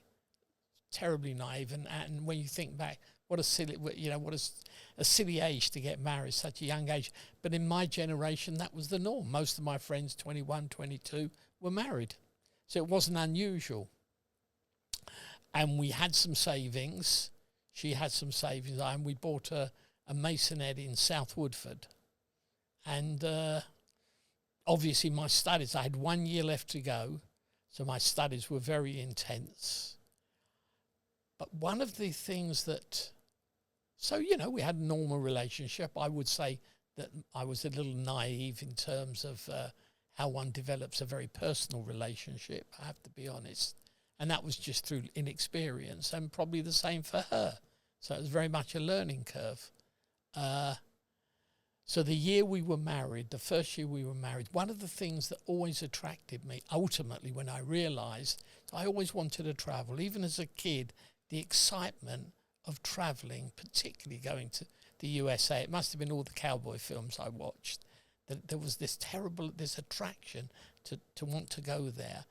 [SPEAKER 2] terribly naive. And when you think back, what a silly age to get married, such a young age. But in my generation, that was the norm. Most of my friends, 21, 22, were married. So it wasn't unusual. And we had some savings. She had some savings. And we bought a masonette in South Woodford. And obviously my studies, I had 1 year left to go. So my studies were very intense. But one of the things that... So, you know, we had a normal relationship. I would say that I was a little naive in terms of how one develops a very personal relationship, I have to be honest. And that was just through inexperience, and probably the same for her. So it was very much a learning curve. So the year we were married, the first year we were married, one of the things that always attracted me, ultimately when I realised I always wanted to travel, even as a kid, the excitement of travelling, particularly going to the USA. It must have been all the cowboy films I watched. That there was this attraction to want to go there.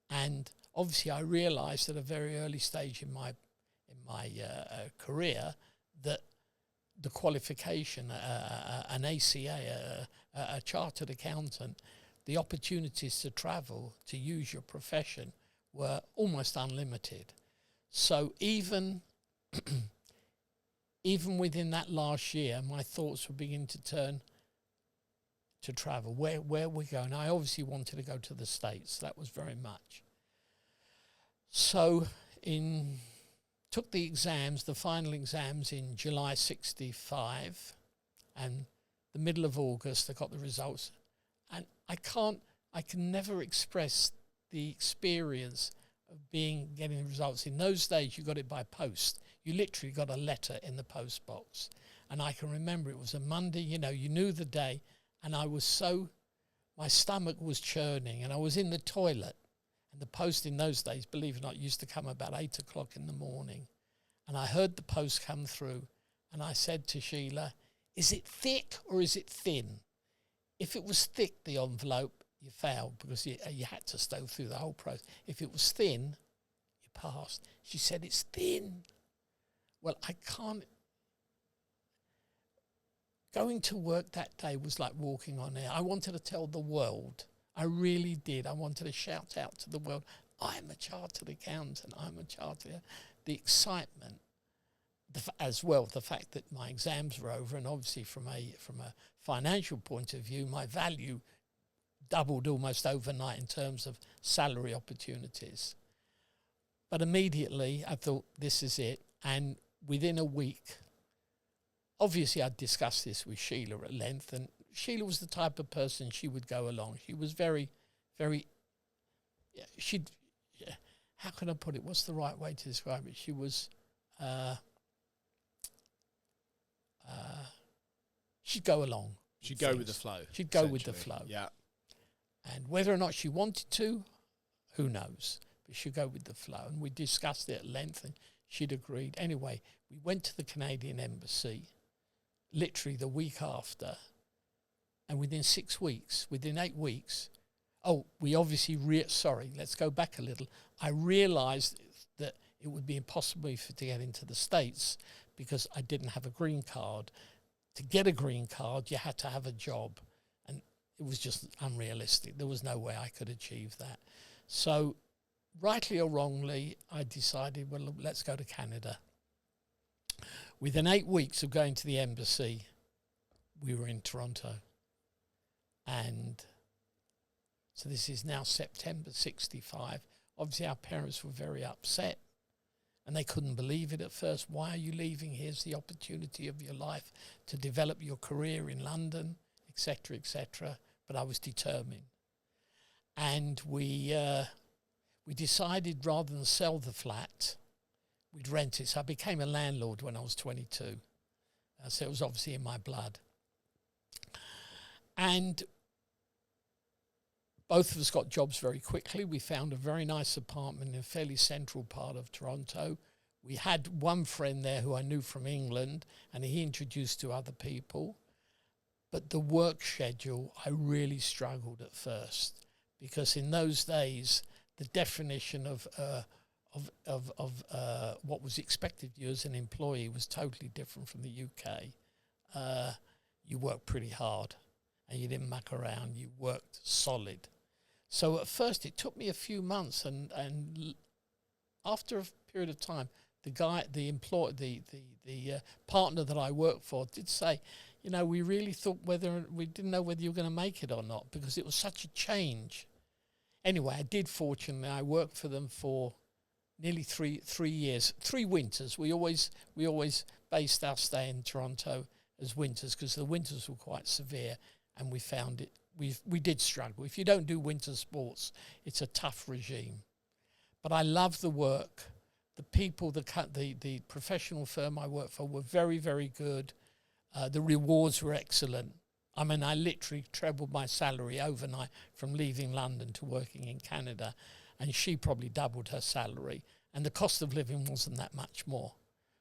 [SPEAKER 2] And obviously I realised at a very early stage in my career that the qualification, an ACA, a chartered accountant, the opportunities to travel, to use your profession, were almost unlimited. So even within that last year, my thoughts were beginning to turn to travel. Where we're going. I obviously wanted to go to the States. That was very much. So took the exams, the final exams in July 65, and the middle of August I got the results. And I can never express the experience of getting the results. In those days you got it by post. You literally got a letter in the post box. And I can remember it was a Monday, you knew the day, and my stomach was churning, and I was in the toilet. And the post in those days, believe it or not, used to come about 8 o'clock in the morning. And I heard the post come through, and I said to Sheila, is it thick or is it thin? If it was thick, the envelope, you failed because you had to stow through the whole process. If it was thin, you passed. She said, it's thin. Well, I can't. Going to work that day was like walking on air. I wanted to tell the world. I really did. I wanted to shout out to the world, I'm a chartered accountant. I'm a chartered. The excitement, as well, the fact that my exams were over, and obviously from a financial point of view, my value doubled almost overnight in terms of salary opportunities. But immediately I thought, this is it. And within a week, obviously I'd discussed this with Sheila at length, and Sheila was the type of person, she would go along. She was very, very, how can I put it? What's the right way to describe it? She was, she'd go along.
[SPEAKER 1] She'd go with the flow.
[SPEAKER 2] She'd go with the flow.
[SPEAKER 1] Yeah.
[SPEAKER 2] And whether or not she wanted to, who knows? But she'd go with the flow. And we discussed it at length, and she'd agreed. Anyway, we went to the Canadian Embassy literally the week after, and within 6 weeks, within 8 weeks, we obviously, let's go back a little. I realised that it would be impossible to get into the States because I didn't have a green card. To get a green card, you had to have a job, and it was just unrealistic. There was no way I could achieve that. So, rightly or wrongly, I decided, well, let's go to Canada. Within 8 weeks of going to the embassy, we were in Toronto. And so this is now September 65. Obviously, our parents were very upset, and they couldn't believe it at first. Why are you leaving? Here's the opportunity of your life to develop your career in London, etc., etc. But I was determined. And we decided rather than sell the flat, we'd rent it. So I became a landlord when I was 22. So it was obviously in my blood. And both of us got jobs very quickly. We found a very nice apartment in a fairly central part of Toronto. We had one friend there who I knew from England, and he introduced to other people. But the work schedule, I really struggled at first, because in those days, the definition of what was expected of you as an employee was totally different from the UK. You worked pretty hard, and you didn't muck around. You worked solid. So at first, it took me a few months, and after a period of time, the partner that I worked for did say, we really thought we didn't know whether you were going to make it or not, because it was such a change. Anyway, I did, fortunately. I worked for them for nearly three years, 3 winters. We always based our stay in Toronto as winters, because the winters were quite severe, and we found it. We did struggle. If you don't do winter sports, it's a tough regime. But I love the work. The people, the professional firm I worked for were very, very good. The rewards were excellent. I mean, I literally trebled my salary overnight from leaving London to working in Canada, and she probably doubled her salary, and the cost of living wasn't that much more.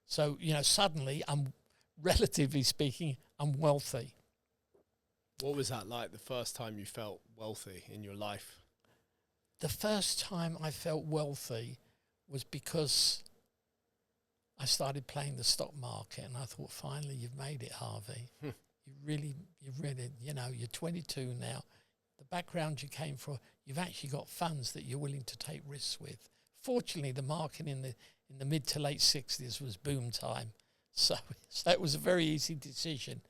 [SPEAKER 2] So, suddenly, relatively speaking, I'm wealthy.
[SPEAKER 1] What was that like, the first time you felt wealthy in your life?
[SPEAKER 2] The first time I felt wealthy was because I started playing the stock market, and I thought, finally, you've made it, Harvey. You've really, you're 22 now. The background you came from, you've actually got funds that you're willing to take risks with. Fortunately, the market in the mid to late 60s was boom time. So it was a very easy decision.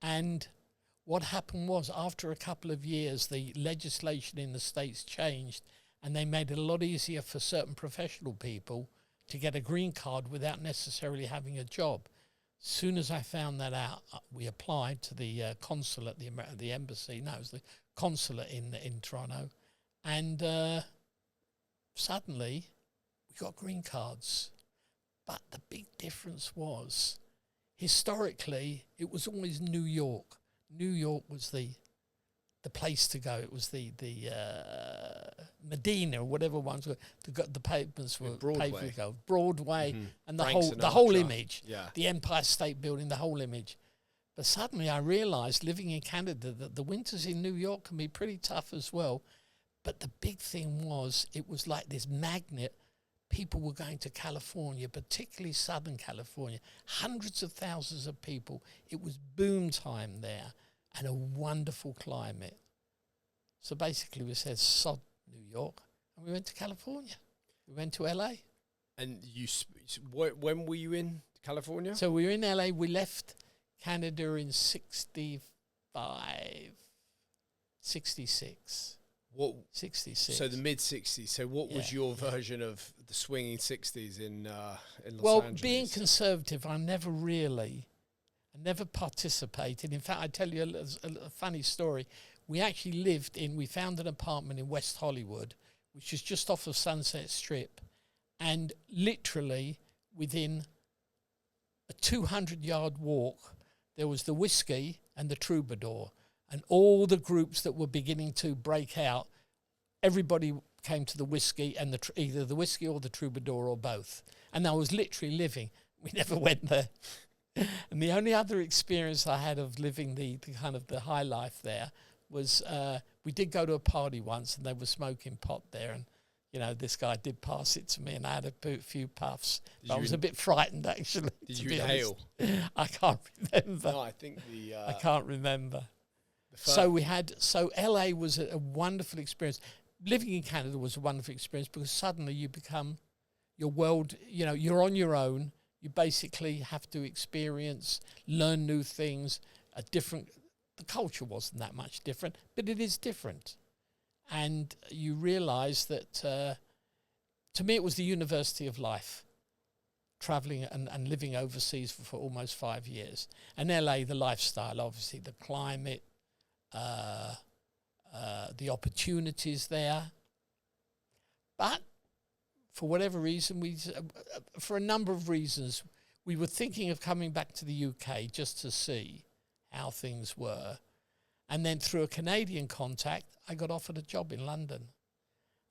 [SPEAKER 2] And what happened was, after a couple of years, the legislation in the States changed, and they made it a lot easier for certain professional people to get a green card without necessarily having a job. Soon as I found that out, we applied to the consulate, the embassy. No, it was the consulate in Toronto, and suddenly we got green cards. But the big difference was, historically, it was always New York. New York was the place to go. It was the Medina or whatever ones were. The pavements were paved with gold. Broadway, and the whole image.
[SPEAKER 1] Yeah.
[SPEAKER 2] The Empire State Building, the whole image. But suddenly I realised, living in Canada, that the winters in New York can be pretty tough as well. But the big thing was, it was like this magnet. People were going to California, particularly Southern California. Hundreds of thousands of people. It was boom time there, and a wonderful climate. So basically we said, sod New York, and we went to California. We went to LA.
[SPEAKER 1] And when were you in California?
[SPEAKER 2] So we were in LA. We left Canada in 65, 66.
[SPEAKER 1] What?
[SPEAKER 2] 66.
[SPEAKER 1] So the mid 60s. So what was your version of the swinging 60s in Los Angeles?
[SPEAKER 2] Being conservative, I never participated. In fact, I tell you a funny story. We found an apartment in West Hollywood, which is just off of Sunset Strip, and literally within a 200-yard walk, there was the Whiskey and the Troubadour, and all the groups that were beginning to break out, everybody came to the Whiskey and either the Whiskey or the Troubadour or both. And I was literally living. We never went there. And the only other experience I had of living the kind of the high life there was we did go to a party once and they were smoking pot there, and this guy did pass it to me and I had a few puffs. I was a bit frightened, actually.
[SPEAKER 1] Did you inhale?
[SPEAKER 2] I can't remember.
[SPEAKER 1] No, I think
[SPEAKER 2] I can't remember. So LA was a wonderful experience. Living in Canada was a wonderful experience because suddenly you become your world, you're on your own. You basically have to experience, learn new things, the culture wasn't that much different, but it is different. And you realize that, to me, it was the university of life, traveling and living overseas for almost 5 years. And LA, the lifestyle, obviously, the climate, the opportunities there. But for whatever reason, for a number of reasons, we were thinking of coming back to the UK just to see how things were. And then through a Canadian contact, I got offered a job in London.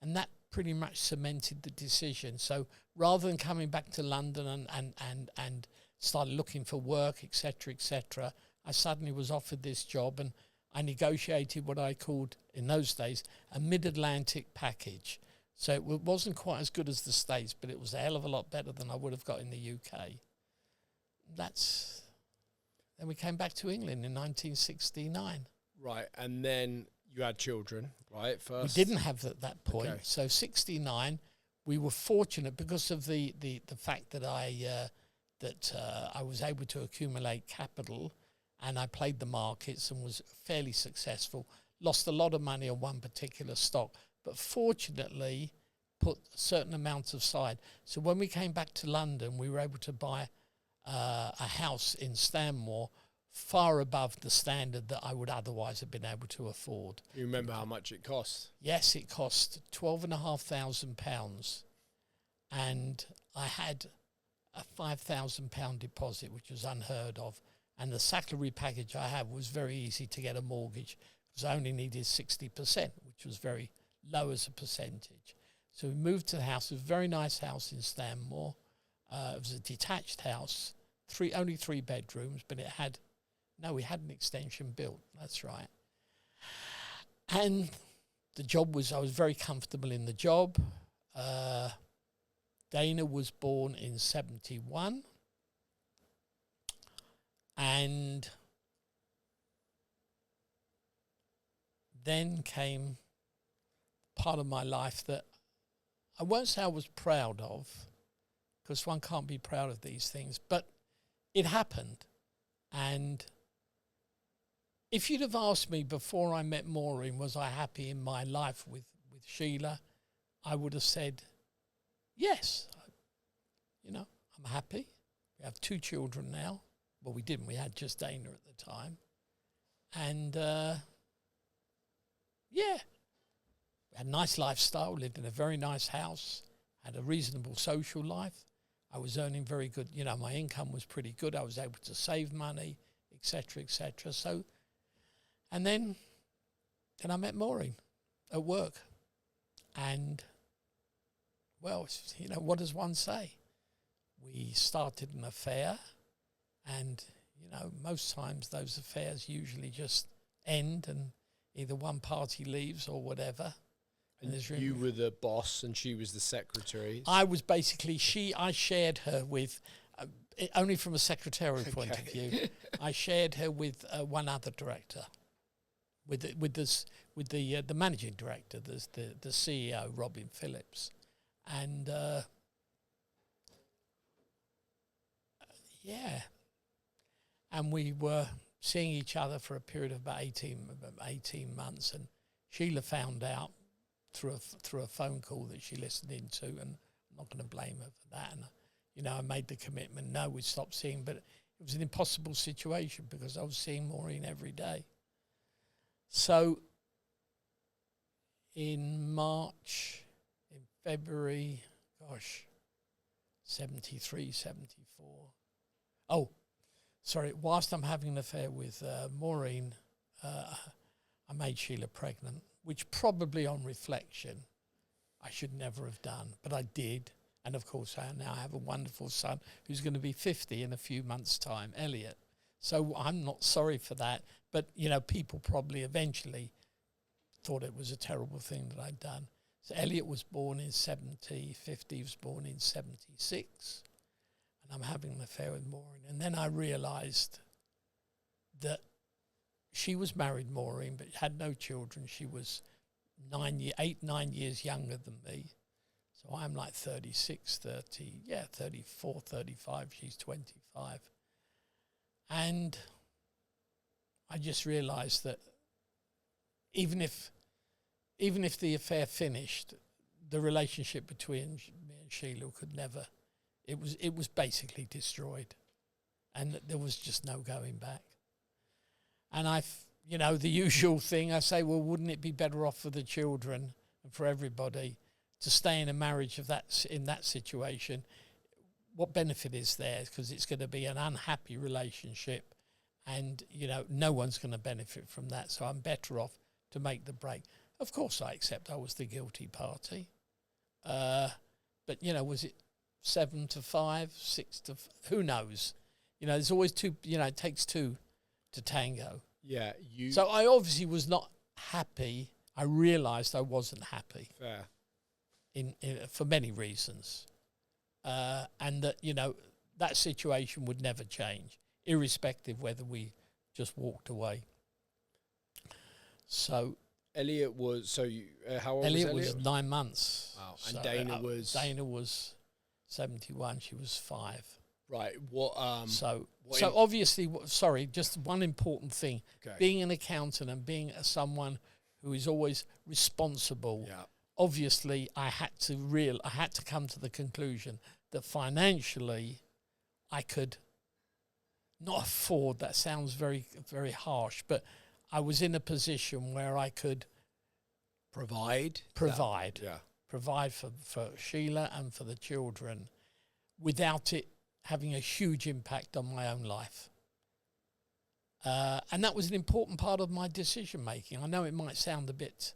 [SPEAKER 2] And that pretty much cemented the decision. So rather than coming back to London and start looking for work, etc., I suddenly was offered this job, and I negotiated what I called, in those days, a mid-Atlantic package. So it wasn't quite as good as the States, but it was a hell of a lot better than I would have got in the UK. Then we came back to England in 1969.
[SPEAKER 1] Right, and then you had children, right? First,
[SPEAKER 2] we didn't have at that point.
[SPEAKER 1] Okay.
[SPEAKER 2] So 69, we were fortunate because of the fact that I was able to accumulate capital, and I played the markets and was fairly successful. Lost a lot of money on one particular stock, but fortunately put certain amounts aside. So when we came back to London, we were able to buy a house in Stanmore far above the standard that I would otherwise have been able to afford.
[SPEAKER 1] You remember how much it cost?
[SPEAKER 2] Yes, it cost £12,500, and I had a £5,000 deposit, which was unheard of. And the salary package I had was very easy to get a mortgage because I only needed 60%, which was very low as a percentage. So we moved to the house. It was a very nice house in Stanmore. It was a detached house, only 3 bedrooms, but we had an extension built. That's right. And I was very comfortable in the job. Dana was born in 71. And then came part of my life that I won't say I was proud of, because one can't be proud of these things, but it happened. And if you'd have asked me before I met Maureen, was I happy in my life with Sheila, I would have said, yes, I'm happy. We have 2 children now. Well, we didn't. We had just Dana at the time. And, we had a nice lifestyle, lived in a very nice house, had a reasonable social life. I was earning very good, my income was pretty good. I was able to save money, etc. So, and then I met Maureen at work. And, well, what does one say? We started an affair. And, most times those affairs usually just end and either one party leaves or whatever.
[SPEAKER 1] And you were the boss and she was the secretary.
[SPEAKER 2] I was basically, I shared her with, only from a secretarial point of view, I shared her with one other director, with the managing director, the CEO, Robin Phillips. And, Yeah. And we were seeing each other for a period of about 18 months, and Sheila found out through a phone call that she listened into, and I'm not going to blame her for that. And, I made the commitment, no, we'd stop seeing, but it was an impossible situation because I was seeing Maureen every day. So in February, 73, 74. Oh, sorry, whilst I'm having an affair with Maureen, I made Sheila pregnant, which probably on reflection I should never have done, but I did. And of course I now have a wonderful son who's going to be 50 in a few months' time, Elliot. So I'm not sorry for that, but people probably eventually thought it was a terrible thing that I'd done. So Elliot was born in 50 was born in 76, and I'm having an affair with Maureen. And then I realised that she was married, Maureen, but had no children. She was 9 years younger than me. So I'm like 36, 34, 35, she's 25. And I just realised that even if the affair finished, the relationship between me and Sheila could never, it was basically destroyed. And there was just no going back. And the usual thing, I say, well, wouldn't it be better off for the children and for everybody to stay in a marriage in that situation? What benefit is there? Because it's going to be an unhappy relationship, and no one's going to benefit from that. So I'm better off to make the break. Of course, I accept I was the guilty party, but was it 7 to 5, 6 to who knows? There's always two. It takes two to tango.
[SPEAKER 1] Yeah,
[SPEAKER 2] So I obviously was not happy. I realised I wasn't happy.
[SPEAKER 1] Fair.
[SPEAKER 2] In for many reasons, and that that situation would never change, irrespective whether we just walked away. So
[SPEAKER 1] Elliot was how old
[SPEAKER 2] Elliot
[SPEAKER 1] was Elliot?
[SPEAKER 2] was 9 months.
[SPEAKER 1] Wow,
[SPEAKER 2] So,
[SPEAKER 1] and Dana
[SPEAKER 2] was 71. She was 5.
[SPEAKER 1] Right. What?
[SPEAKER 2] Obviously, sorry. Just one important thing:
[SPEAKER 1] Okay.
[SPEAKER 2] being an accountant and being someone who is always responsible.
[SPEAKER 1] Yeah.
[SPEAKER 2] Obviously, I had to come to the conclusion that financially, I could not afford. That sounds very, very harsh, but I was in a position where I could
[SPEAKER 1] Provide
[SPEAKER 2] for Sheila and for the children, without it having a huge impact on my own life. And that was an important part of my decision making. I know it might sound a bit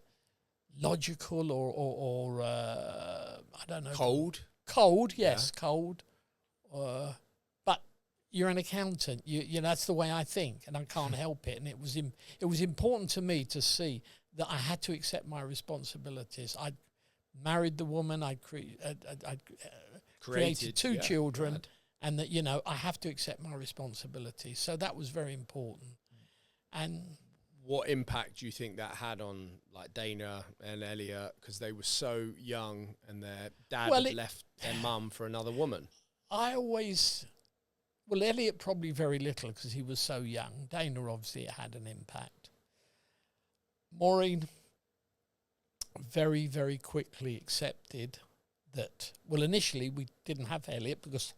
[SPEAKER 2] logical or I don't know. Cold, yes, yeah. Cold. But you're an accountant. You know, that's the way I think, and I can't help it. And it was important to me to see that I had to accept my responsibilities. I'd married the woman. I'd created two children, right. And that, you know, I have to accept my responsibilities. So that was very important. And
[SPEAKER 1] what impact do you think that had on like Dana and Elliot, because they were so young and their dad had left their mum for another woman?
[SPEAKER 2] Elliot probably very little because he was so young. Dana obviously had an impact. Maureen very, very quickly accepted that, well, initially we didn't have Elliot because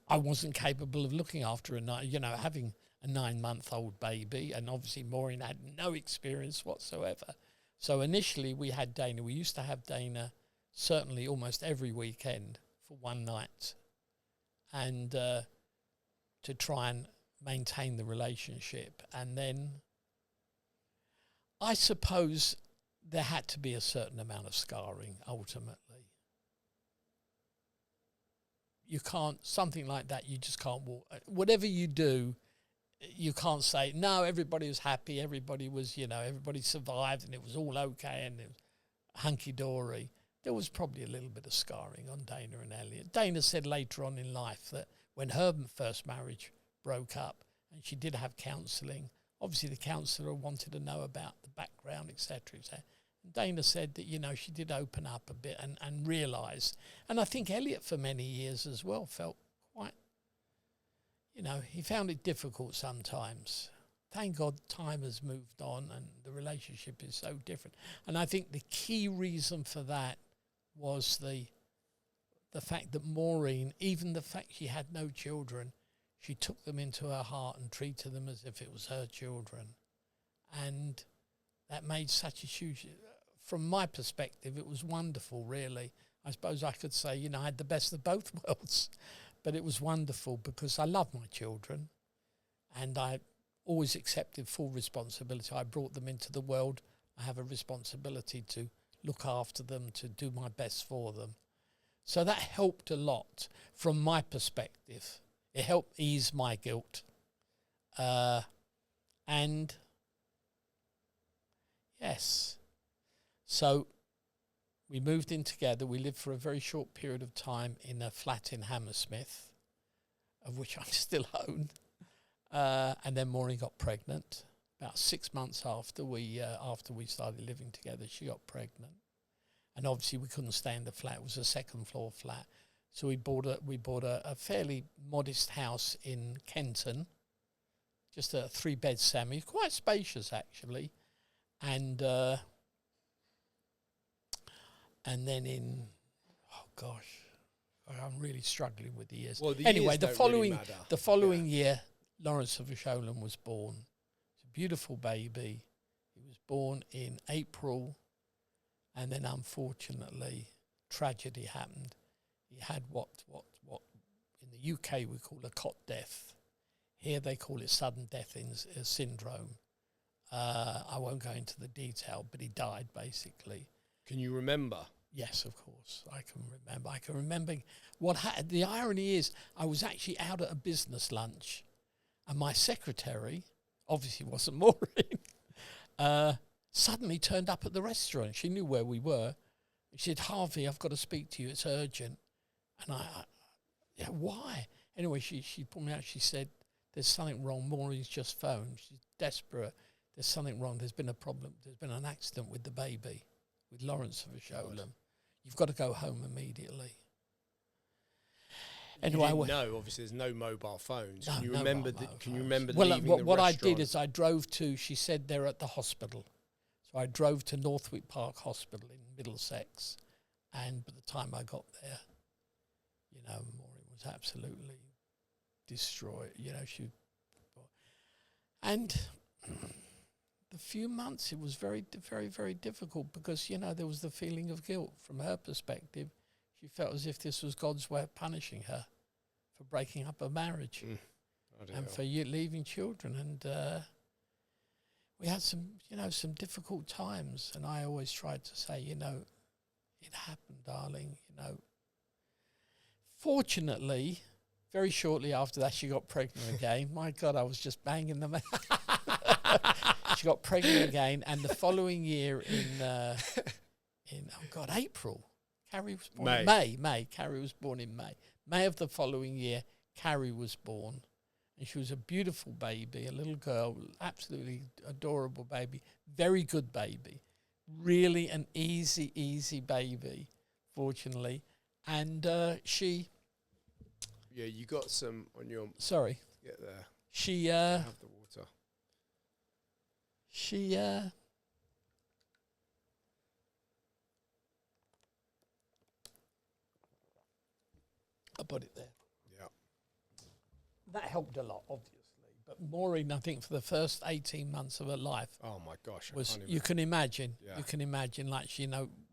[SPEAKER 2] I wasn't capable of looking after having a 9-month-old baby, and obviously Maureen had no experience whatsoever. So initially we had Dana. We used to have Dana certainly almost every weekend for one night, and to try and maintain the relationship. And then I suppose there had to be a certain amount of scarring ultimately. You can't, something like that, you just can't walk. Whatever you do, you can't say, no, everybody was happy, everybody was, everybody survived and it was all okay and it was hunky-dory. There was probably a little bit of scarring on Dana and Elliot. Dana said later on in life that when her first marriage broke up and she did have counselling, obviously the counsellor wanted to know about the background, etc., etc. Dana said that, she did open up a bit and realise. And I think Elliot for many years as well felt quite he found it difficult sometimes. Thank God time has moved on and the relationship is so different. And I think the key reason for that was the fact that Maureen, even the fact she had no children, she took them into her heart and treated them as if it was her children. And that made such a huge, from my perspective, it was wonderful, really. I suppose I could say, I had the best of both worlds. But it was wonderful because I love my children and I always accepted full responsibility. I brought them into the world. I have a responsibility to look after them, to do my best for them. So that helped a lot from my perspective. It helped ease my guilt. And yes, so we moved in together. We lived for a very short period of time in a flat in Hammersmith, of which I still own. And then Maureen got pregnant. About 6 months after we started living together, she got pregnant. And obviously we couldn't stay in the flat. It was a second floor flat. So we bought a fairly modest house in Kenton, just a 3-bed semi, quite spacious actually. And then I'm really struggling with the years.
[SPEAKER 1] Well, the
[SPEAKER 2] anyway,
[SPEAKER 1] years
[SPEAKER 2] the
[SPEAKER 1] don't
[SPEAKER 2] following
[SPEAKER 1] really matter.
[SPEAKER 2] the following year, Lawrence of Asholan was born. It's a beautiful baby. He was born in April, and then unfortunately, tragedy happened. He had what in the UK we call a cot death. Here they call it sudden death syndrome. I won't go into the detail, but he died basically.
[SPEAKER 1] Can you remember?
[SPEAKER 2] Yes, of course. I can remember what happened. The irony is I was actually out at a business lunch and my secretary, obviously wasn't Maureen, suddenly turned up at the restaurant. She knew where we were. She said, "Harvey, I've got to speak to you. It's urgent." And yeah, why? Anyway, she pulled me out. She said, "There's something wrong. Maureen's just phoned. She's desperate. There's something wrong. There's been a problem. There's been an accident with the baby, with Lawrence of Asholan. You've got to go home immediately." Anyway,
[SPEAKER 1] you didn't know, obviously, there's no mobile phones.
[SPEAKER 2] No,
[SPEAKER 1] Can you
[SPEAKER 2] no
[SPEAKER 1] remember?
[SPEAKER 2] mobile
[SPEAKER 1] Can you
[SPEAKER 2] phones.
[SPEAKER 1] remember
[SPEAKER 2] Well,
[SPEAKER 1] leaving the
[SPEAKER 2] what I
[SPEAKER 1] restaurant?
[SPEAKER 2] did is I drove to. She said they're at the hospital, so I drove to Northwick Park Hospital in Middlesex, and by the time I got there, Maureen was absolutely destroyed. And the few months it was very, very, very difficult because there was the feeling of guilt from her perspective. She felt as if this was God's way of punishing her for breaking up a marriage and for leaving children. And we had some difficult times. And I always tried to say, it happened, darling. Fortunately, very shortly after that, she got pregnant again. My God, I was just banging them. She got pregnant again, and the following year in April. Carrie was born in May. Carrie was born in May. May of the following year, Carrie was born. And she was a beautiful baby, a little girl, absolutely adorable baby, very good baby. Really an easy baby, fortunately. And she...
[SPEAKER 1] Yeah, you got some on your...
[SPEAKER 2] Sorry.
[SPEAKER 1] Get there.
[SPEAKER 2] She...
[SPEAKER 1] have the water.
[SPEAKER 2] She... I put it there.
[SPEAKER 1] Yeah.
[SPEAKER 2] That helped a lot, obviously. But Maureen, I think, for the first 18 months of her life...
[SPEAKER 1] Oh, my gosh.
[SPEAKER 2] You can imagine.
[SPEAKER 1] Yeah.
[SPEAKER 2] You can imagine,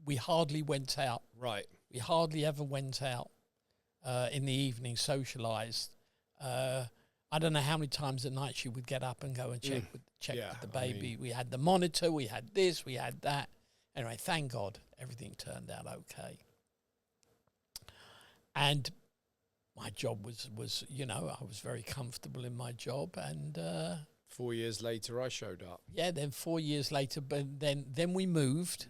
[SPEAKER 2] we hardly went out.
[SPEAKER 1] Right.
[SPEAKER 2] We hardly ever went out in the evening, socialised. I don't know how many times a night she would get up and go and check with the baby. We had the monitor, we had this, we had that. Anyway, thank God, everything turned out okay. And my job was I was very comfortable in my job. And
[SPEAKER 1] 4 years later, I showed up.
[SPEAKER 2] Yeah, then 4 years later, but then we moved.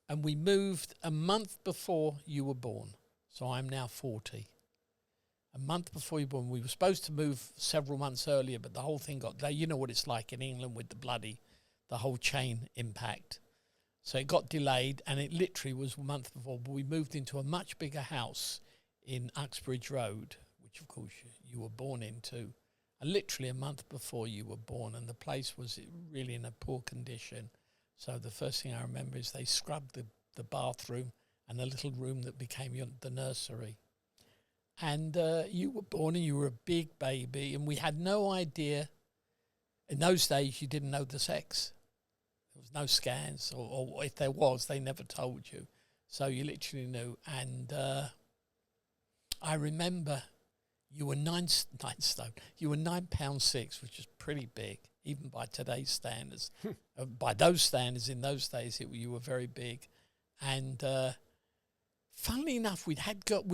[SPEAKER 2] And we moved a month before you were born. So I'm now 40. A month before you were born. We were supposed to move several months earlier, but the whole thing got delayed. You know what it's like in England with the whole chain impact. So it got delayed, and it literally was a month before. But we moved into a much bigger house in Uxbridge Road, which of course you were born into, literally a month before you were born, and the place was really in a poor condition. So the first thing I remember is they scrubbed the bathroom and the little room that became the nursery. And you were born and you were a big baby, and we had no idea. In those days, you didn't know the sex. There was no scans, or if there was, they never told you. So you literally knew. And I remember you were 9 stone. You were 9 pounds 6, which is pretty big, even by today's standards. By those standards, in those days, you were very big. And funnily enough, we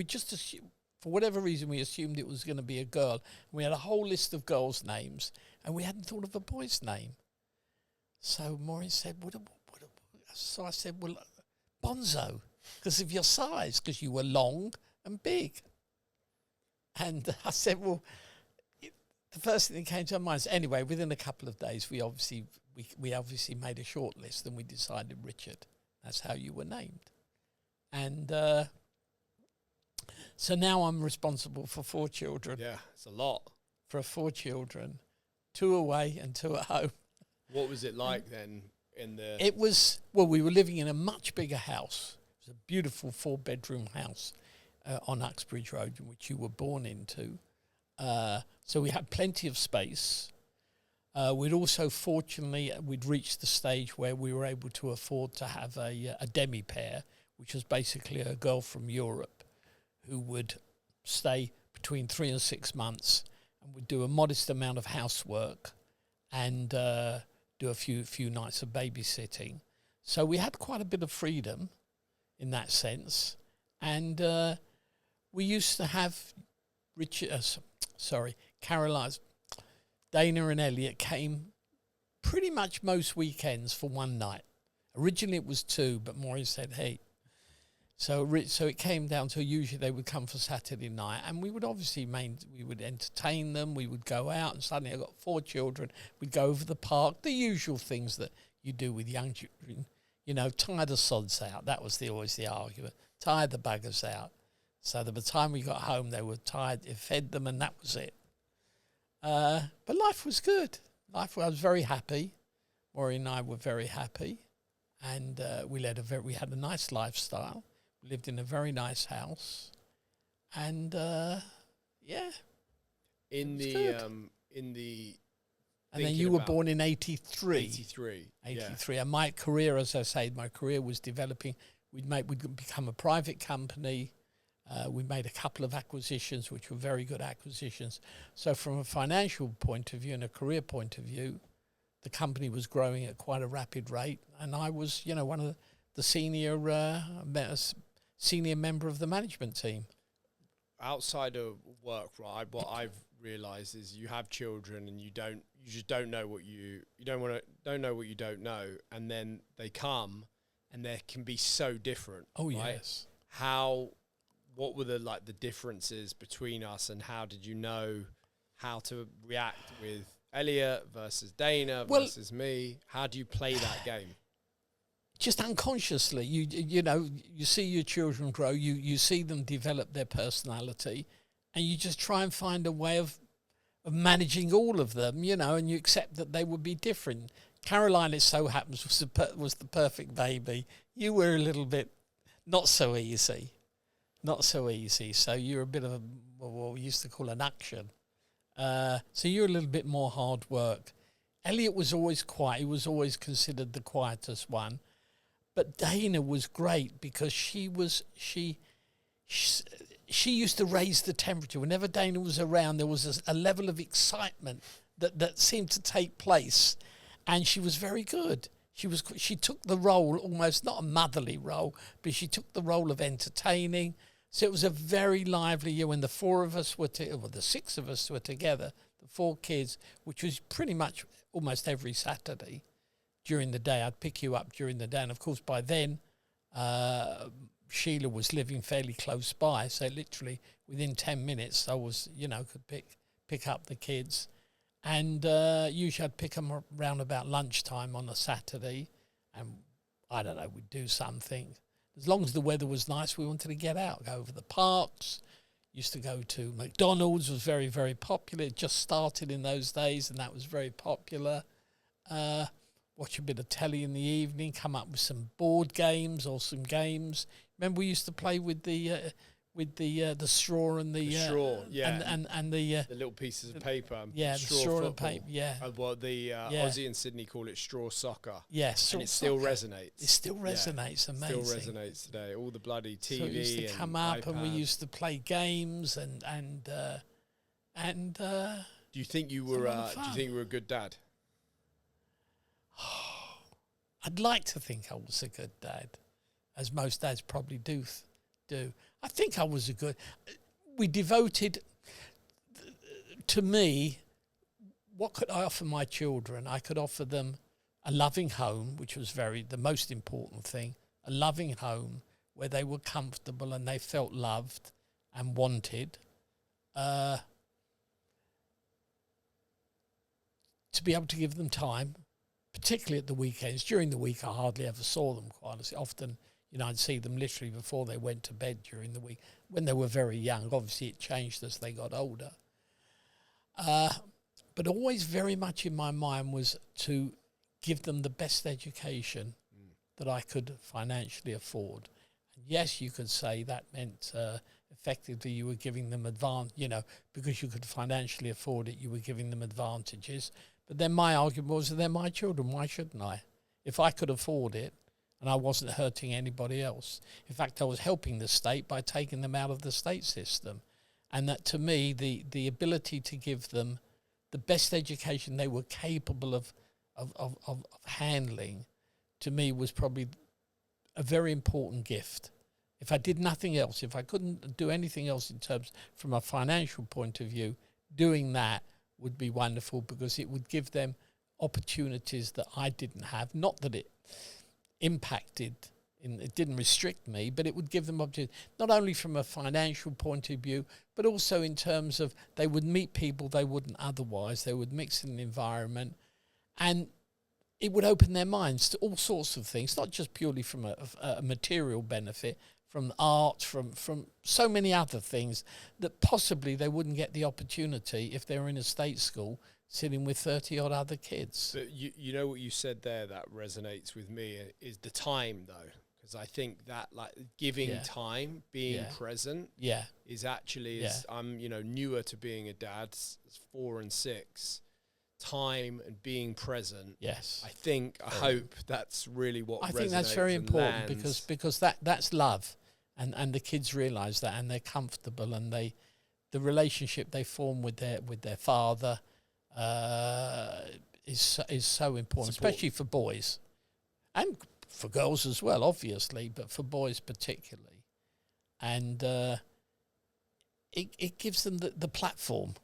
[SPEAKER 2] just assumed, for whatever reason, we assumed it was going to be a girl. We had a whole list of girls' names, and we hadn't thought of a boy's name. So Maureen said, so I said, well, Bonzo, because of your size, because you were long and big. And I said, well, the first thing that came to our minds, anyway, within a couple of days, we obviously made a short list, and we decided Richard. That's how you were named. And so now I'm responsible for 4 children.
[SPEAKER 1] Yeah, it's a lot. For
[SPEAKER 2] 4 children, 2 away and 2 at home.
[SPEAKER 1] What was it like then in the...
[SPEAKER 2] It was, well, we were living in a much bigger house. It was a beautiful 4-bedroom house on Uxbridge Road, which you were born into. So we had plenty of space. We'd also, fortunately, we'd reached the stage where we were able to afford to have a demi-pair, which was basically a girl from Europe who would stay between 3 and 6 months and would do a modest amount of housework and do a few nights of babysitting. So we had quite a bit of freedom in that sense. And we used to have Caroline's, Dana and Elliot came pretty much most weekends for one night. Originally it was 2, but Maureen said, hey. So it came down to usually they would come for Saturday night, and we would obviously we would entertain them. We would go out, and suddenly I got 4 children. We'd go over the park, the usual things that you do with young children. You know, tie the sods out. That was always the argument. Tie the buggers out. So by the time we got home, they were tired. It fed them, and that was it. But life was good. I was very happy. Maureen and I were very happy, and we had a nice lifestyle. We lived in a very nice house, and yeah.
[SPEAKER 1] And
[SPEAKER 2] then you were born in 83.
[SPEAKER 1] 83.
[SPEAKER 2] 83. Yeah. And my career, as I say, was developing. We'd become a private company. We made a couple of acquisitions, which were very good acquisitions. So from a financial point of view and a career point of view, the company was growing at quite a rapid rate. And I was, one of the senior member of the management team.
[SPEAKER 1] Outside of work, right, what I've realised is you have children and you just don't know what you don't know what you don't know. And then they come and they can be so different.
[SPEAKER 2] Oh,
[SPEAKER 1] right?
[SPEAKER 2] Yes.
[SPEAKER 1] What were the differences between us, and how did you know how to react with Elliot versus Dana versus me? How do you play that game?
[SPEAKER 2] Just unconsciously, you see your children grow, you see them develop their personality, and you just try and find a way of managing all of them, and you accept that they would be different. Caroline, it so happens, was the perfect baby. You were a little bit not so easy. So you're a bit of what we used to call an action. So you're a little bit more hard work. Elliot was always quiet. He was always considered the quietest one. But Dana was great because she used to raise the temperature. Whenever Dana was around, there was a level of excitement that seemed to take place. And she was very good. She took the role, almost not a motherly role, but she took the role of entertaining. So it was a very lively year when the 4 of us the 6 of us were together, the 4 kids, which was pretty much almost every Saturday during the day. I'd pick you up during the day. And of course, by then, Sheila was living fairly close by. So literally within 10 minutes, I was, could pick up the kids. And usually I'd pick them around about lunchtime on a Saturday. And I don't know, we'd do something. As long as the weather was nice, we wanted to get out, go over the parks, Used to go to McDonald's, was very, very popular. It just started in those days, and that was very popular. Watch a bit of telly in the evening, come up with some board games or some games. Remember we used to play with the straw and the
[SPEAKER 1] straw, yeah,
[SPEAKER 2] and the
[SPEAKER 1] little pieces of paper.
[SPEAKER 2] Yeah, the straw and paper. Yeah.
[SPEAKER 1] Well, the Aussie and Sydney call it straw soccer.
[SPEAKER 2] Yes,
[SPEAKER 1] and it still resonates.
[SPEAKER 2] It still resonates. Yeah, amazing.
[SPEAKER 1] Still resonates today. All the bloody TV.
[SPEAKER 2] So it used to come up, and we used to play games and.
[SPEAKER 1] Do you think you were? Do you think you were a good dad?
[SPEAKER 2] I'd like to think I was a good dad, as most dads probably do. I think I was a good. We devoted. To me, what could I offer my children? I could offer them a loving home, which was the most important thing. A loving home where they were comfortable and they felt loved and wanted. To be able to give them time, particularly at the weekends. During the week, I hardly ever saw them, quite honestly. Often, I'd see them literally before they went to bed during the week. When they were very young, obviously it changed as they got older. But always very much in my mind was to give them the best education that I could financially afford. And yes, you could say that meant effectively you were giving them because you could financially afford it, you were giving them advantages. But then my argument was that they're my children, why shouldn't I? If I could afford it and I wasn't hurting anybody else. In fact, I was helping the state by taking them out of the state system. And that to me, the ability to give them the best education they were capable of handling, to me was probably a very important gift. If I did nothing else, if I couldn't do anything else in terms from a financial point of view, doing that would be wonderful because it would give them opportunities that I didn't have. Not that it impacted, it didn't restrict me, but it would give them opportunities, not only from a financial point of view, but also in terms of they would meet people they wouldn't otherwise. They would mix in an environment, and it would open their minds to all sorts of things, not just purely from a material benefit, from art, from so many other things that possibly they wouldn't get the opportunity if they were in a state school sitting with 30-odd other kids.
[SPEAKER 1] But you know what you said there that resonates with me is the time, though. Because I think that giving time, being present is actually, as I'm newer to being a dad, 4 and 6, time and being present.
[SPEAKER 2] Yes.
[SPEAKER 1] I hope that's really what
[SPEAKER 2] I think that's very important because that's love. And the kids realise that, and they're comfortable, and the relationship they form with their father is so important, especially for boys, and for girls as well, obviously, but for boys particularly. And it gives them the platform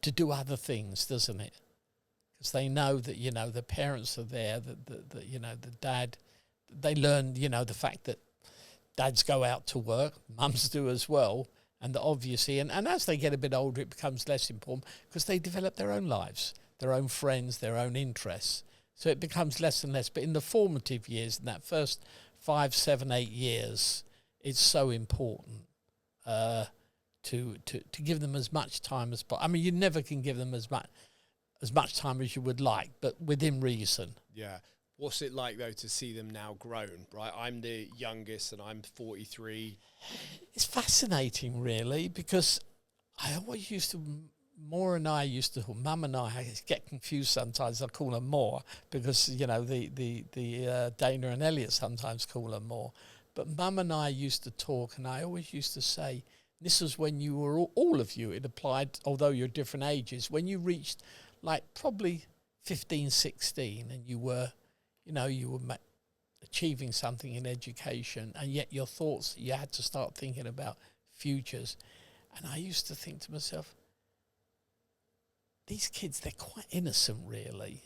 [SPEAKER 2] to do other things, doesn't it? Because they know that the parents are there, that the dad, they learn the fact that dads go out to work, mums do as well, and that obviously, and as they get a bit older, it becomes less important because they develop their own lives, their own friends, their own interests. So it becomes less and less. But in the formative years, in that first 5, 7, 8 years, it's so important to give them as much time as possible. I mean, you never can give them as much time as you would like, but within reason.
[SPEAKER 1] Yeah. What's it like, though, to see them now grown, right? I'm the youngest and I'm 43.
[SPEAKER 2] It's fascinating, really, because I always used to, Mum and I get confused sometimes. I call her More because, the Dana and Elliot sometimes call her More. But Mum and I used to talk, and I always used to say, this was when you were, all of you, it applied, although you're different ages, when you reached probably 15, 16, and you were achieving something in education, and yet your thoughts, you had to start thinking about futures. And I used to think to myself, these kids, they're quite innocent, really,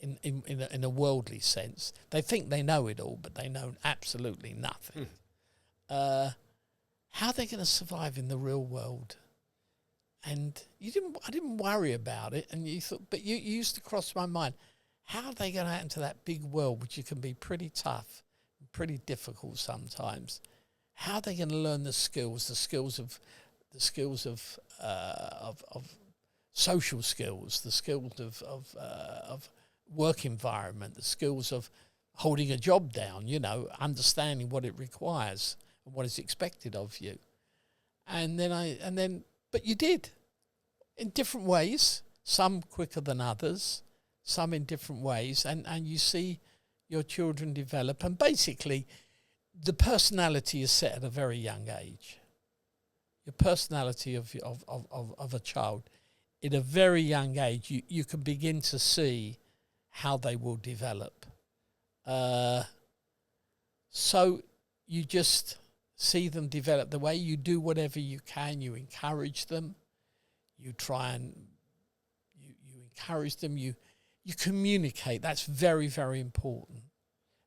[SPEAKER 2] in a worldly sense. They think they know it all, but they know absolutely nothing. How are they going to survive in the real world? And I didn't worry about it, and you thought, but you used to cross my mind, how are they going out into that big world, which can be pretty tough, pretty difficult sometimes? How are they going to learn the skills of the skills of social skills, the skills of work environment, the skills of holding a job down, you know, understanding what it requires and what is expected of you. But you did, in different ways, some quicker than others, some in different ways, and you see your children develop, and basically the personality is set at a very young age. Your personality of a child, at a very young age, you can begin to see how they will develop. So you just see them develop the way you do whatever you can. You encourage them. You try and you encourage them. You communicate. That's very, very important,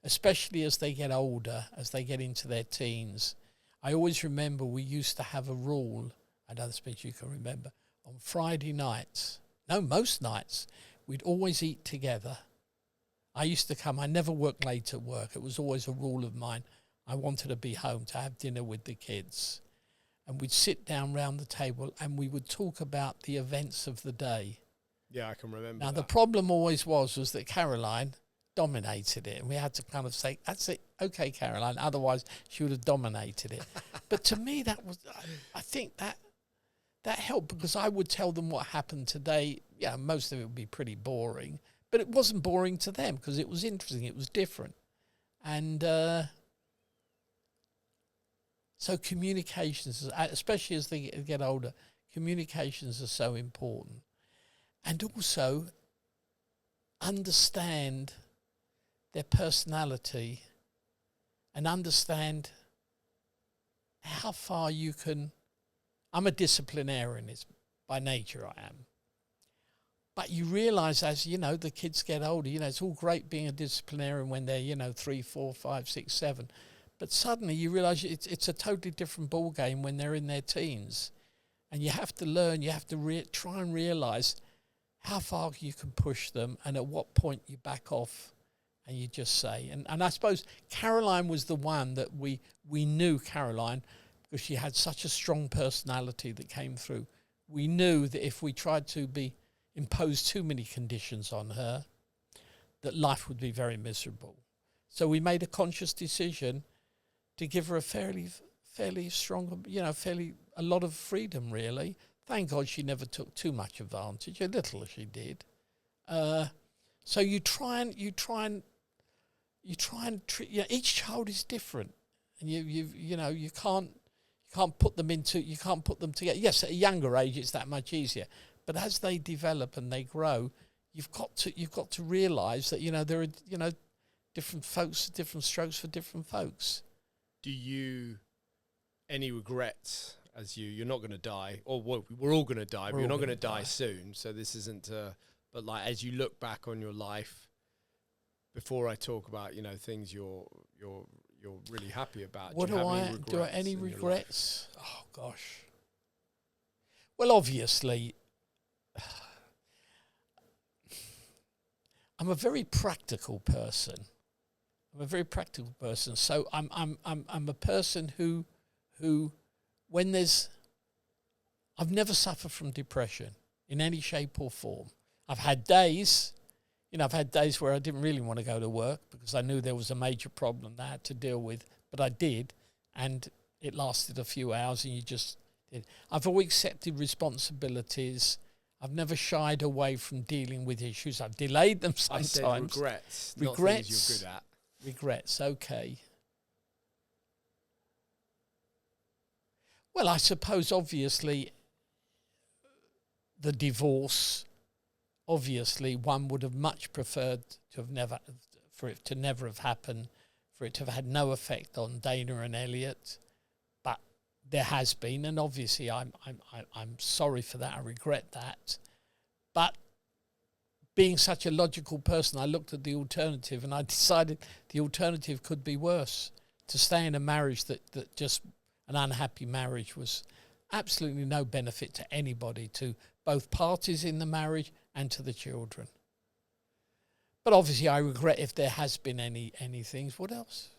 [SPEAKER 2] especially as they get older, as they get into their teens. I always remember we used to have a rule, I don't suppose you can remember, on Friday nights, no, most nights, we'd always eat together. I used to come, I never worked late at work. It was always a rule of mine. I wanted to be home to have dinner with the kids. And we'd sit down round the table and we would talk about the events of the day.
[SPEAKER 1] Yeah, I can remember
[SPEAKER 2] Now,
[SPEAKER 1] that.
[SPEAKER 2] the problem always was that Caroline dominated it. And we had to kind of say, that's it, okay, Caroline. Otherwise, she would have dominated it. But to me, that was, I think that helped, because I would tell them what happened today. Yeah, most of it would be pretty boring. But it wasn't boring to them because it was interesting. It was different. And so communications, especially as they get older, communications are so important. And also understand their personality and understand how far you can. I'm a disciplinarian, by nature I am. But you realise as, you know, the kids get older, you know, it's all great being a disciplinarian when they're, you know, 3, 4, 5, 6, 7. But suddenly you realise it's a totally different ball game when they're in their teens. And you have to learn, you have to try and realise how far you can push them and at what point you back off and you just say. And I suppose Caroline was the one that we knew Caroline, because she had such a strong personality that came through. We knew that if we tried to impose too many conditions on her, that life would be very miserable. So we made a conscious decision to give her a fairly strong, you know, a lot of freedom, really. Thank God she never took too much advantage, a little she did. So you try and treat, you know, each child is different, and you can't put them together. Yes, at a younger age it's that much easier. But as they develop and they grow, you've got to realise that, you know, there are, you know, different folks, different strokes for different folks.
[SPEAKER 1] Do you any regrets as you're not going to die, or we're all going to die, but you're not going to die soon. So this isn't, but like as you look back on your life, before I talk about, you know, things you're really happy about.
[SPEAKER 2] What do I have any regrets? Oh gosh. Well, obviously, I'm a very practical person. So I'm a person who when I've never suffered from depression in any shape or form. I've had days where I didn't really want to go to work because I knew there was a major problem that I had to deal with, but I did, and it lasted a few hours and you just did. I've always accepted responsibilities. I've never shied away from dealing with issues. I've delayed them sometimes.
[SPEAKER 1] I said regrets, not things you're good at.
[SPEAKER 2] Regrets, okay. Well, I suppose obviously the divorce, obviously one would have much preferred for it to never have happened, for it to have had no effect on Dana and Elliot, but there has been, and obviously I'm sorry for that. I regret that, but being such a logical person, I looked at the alternative and I decided the alternative could be worse. To stay in a marriage that just an unhappy marriage was absolutely no benefit to anybody, to both parties in the marriage and to the children. But obviously I regret if there has been any things. What else?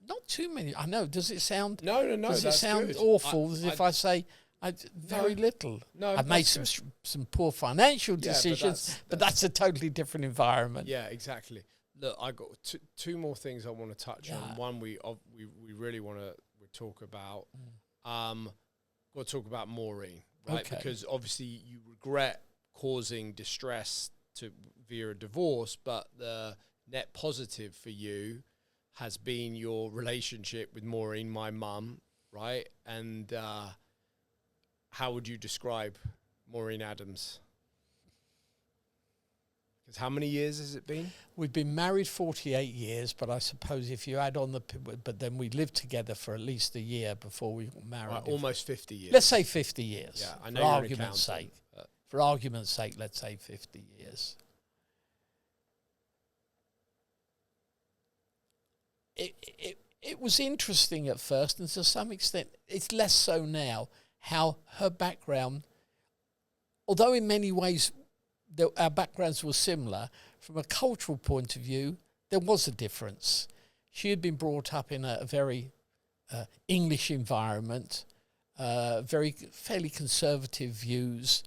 [SPEAKER 2] Not too many. I know. Does it sound...
[SPEAKER 1] No.
[SPEAKER 2] Does it sound awful as if I say Very little.
[SPEAKER 1] No,
[SPEAKER 2] I've made some poor financial decisions, but that's a totally different environment.
[SPEAKER 1] Yeah, exactly. Look, I got two more things I want to touch on. One we really want to talk about. Got to talk about Maureen, right?
[SPEAKER 2] Okay.
[SPEAKER 1] Because obviously you regret causing distress via a divorce, but the net positive for you has been your relationship with Maureen, my mum, right? And how would you describe Maureen Adams? Because how many years has it been?
[SPEAKER 2] We've been married 48 years, but I suppose if you add on but then we lived together for at least a year before we got married.
[SPEAKER 1] Right, almost 50 years.
[SPEAKER 2] Let's say 50 years.
[SPEAKER 1] Yeah, I know
[SPEAKER 2] for
[SPEAKER 1] you're
[SPEAKER 2] argument's sake. For argument's sake, let's say 50 years. It was interesting at first, and to some extent, it's less so now, how her background, although in many ways our backgrounds were similar, from a cultural point of view, there was a difference. She had been brought up in a very English environment, fairly conservative views,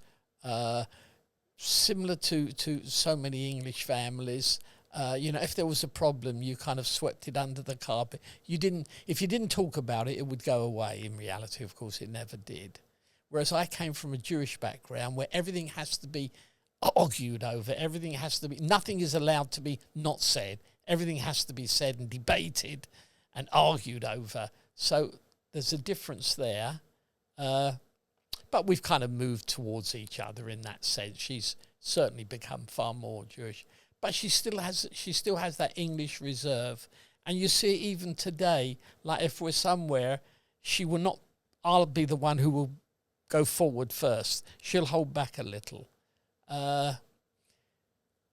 [SPEAKER 2] similar to so many English families. If there was a problem, you kind of swept it under the carpet. If you didn't talk about it, it would go away. In reality, of course, it never did. Whereas I came from a Jewish background where everything has to be argued over. Everything has to be, nothing is allowed to be not said. Everything has to be said and debated and argued over. So there's a difference there. But we've kind of moved towards each other in that sense. She's certainly become far more Jewish. But she still has that English reserve. And you see even today, like if we're somewhere, I'll be the one who will go forward first. She'll hold back a little.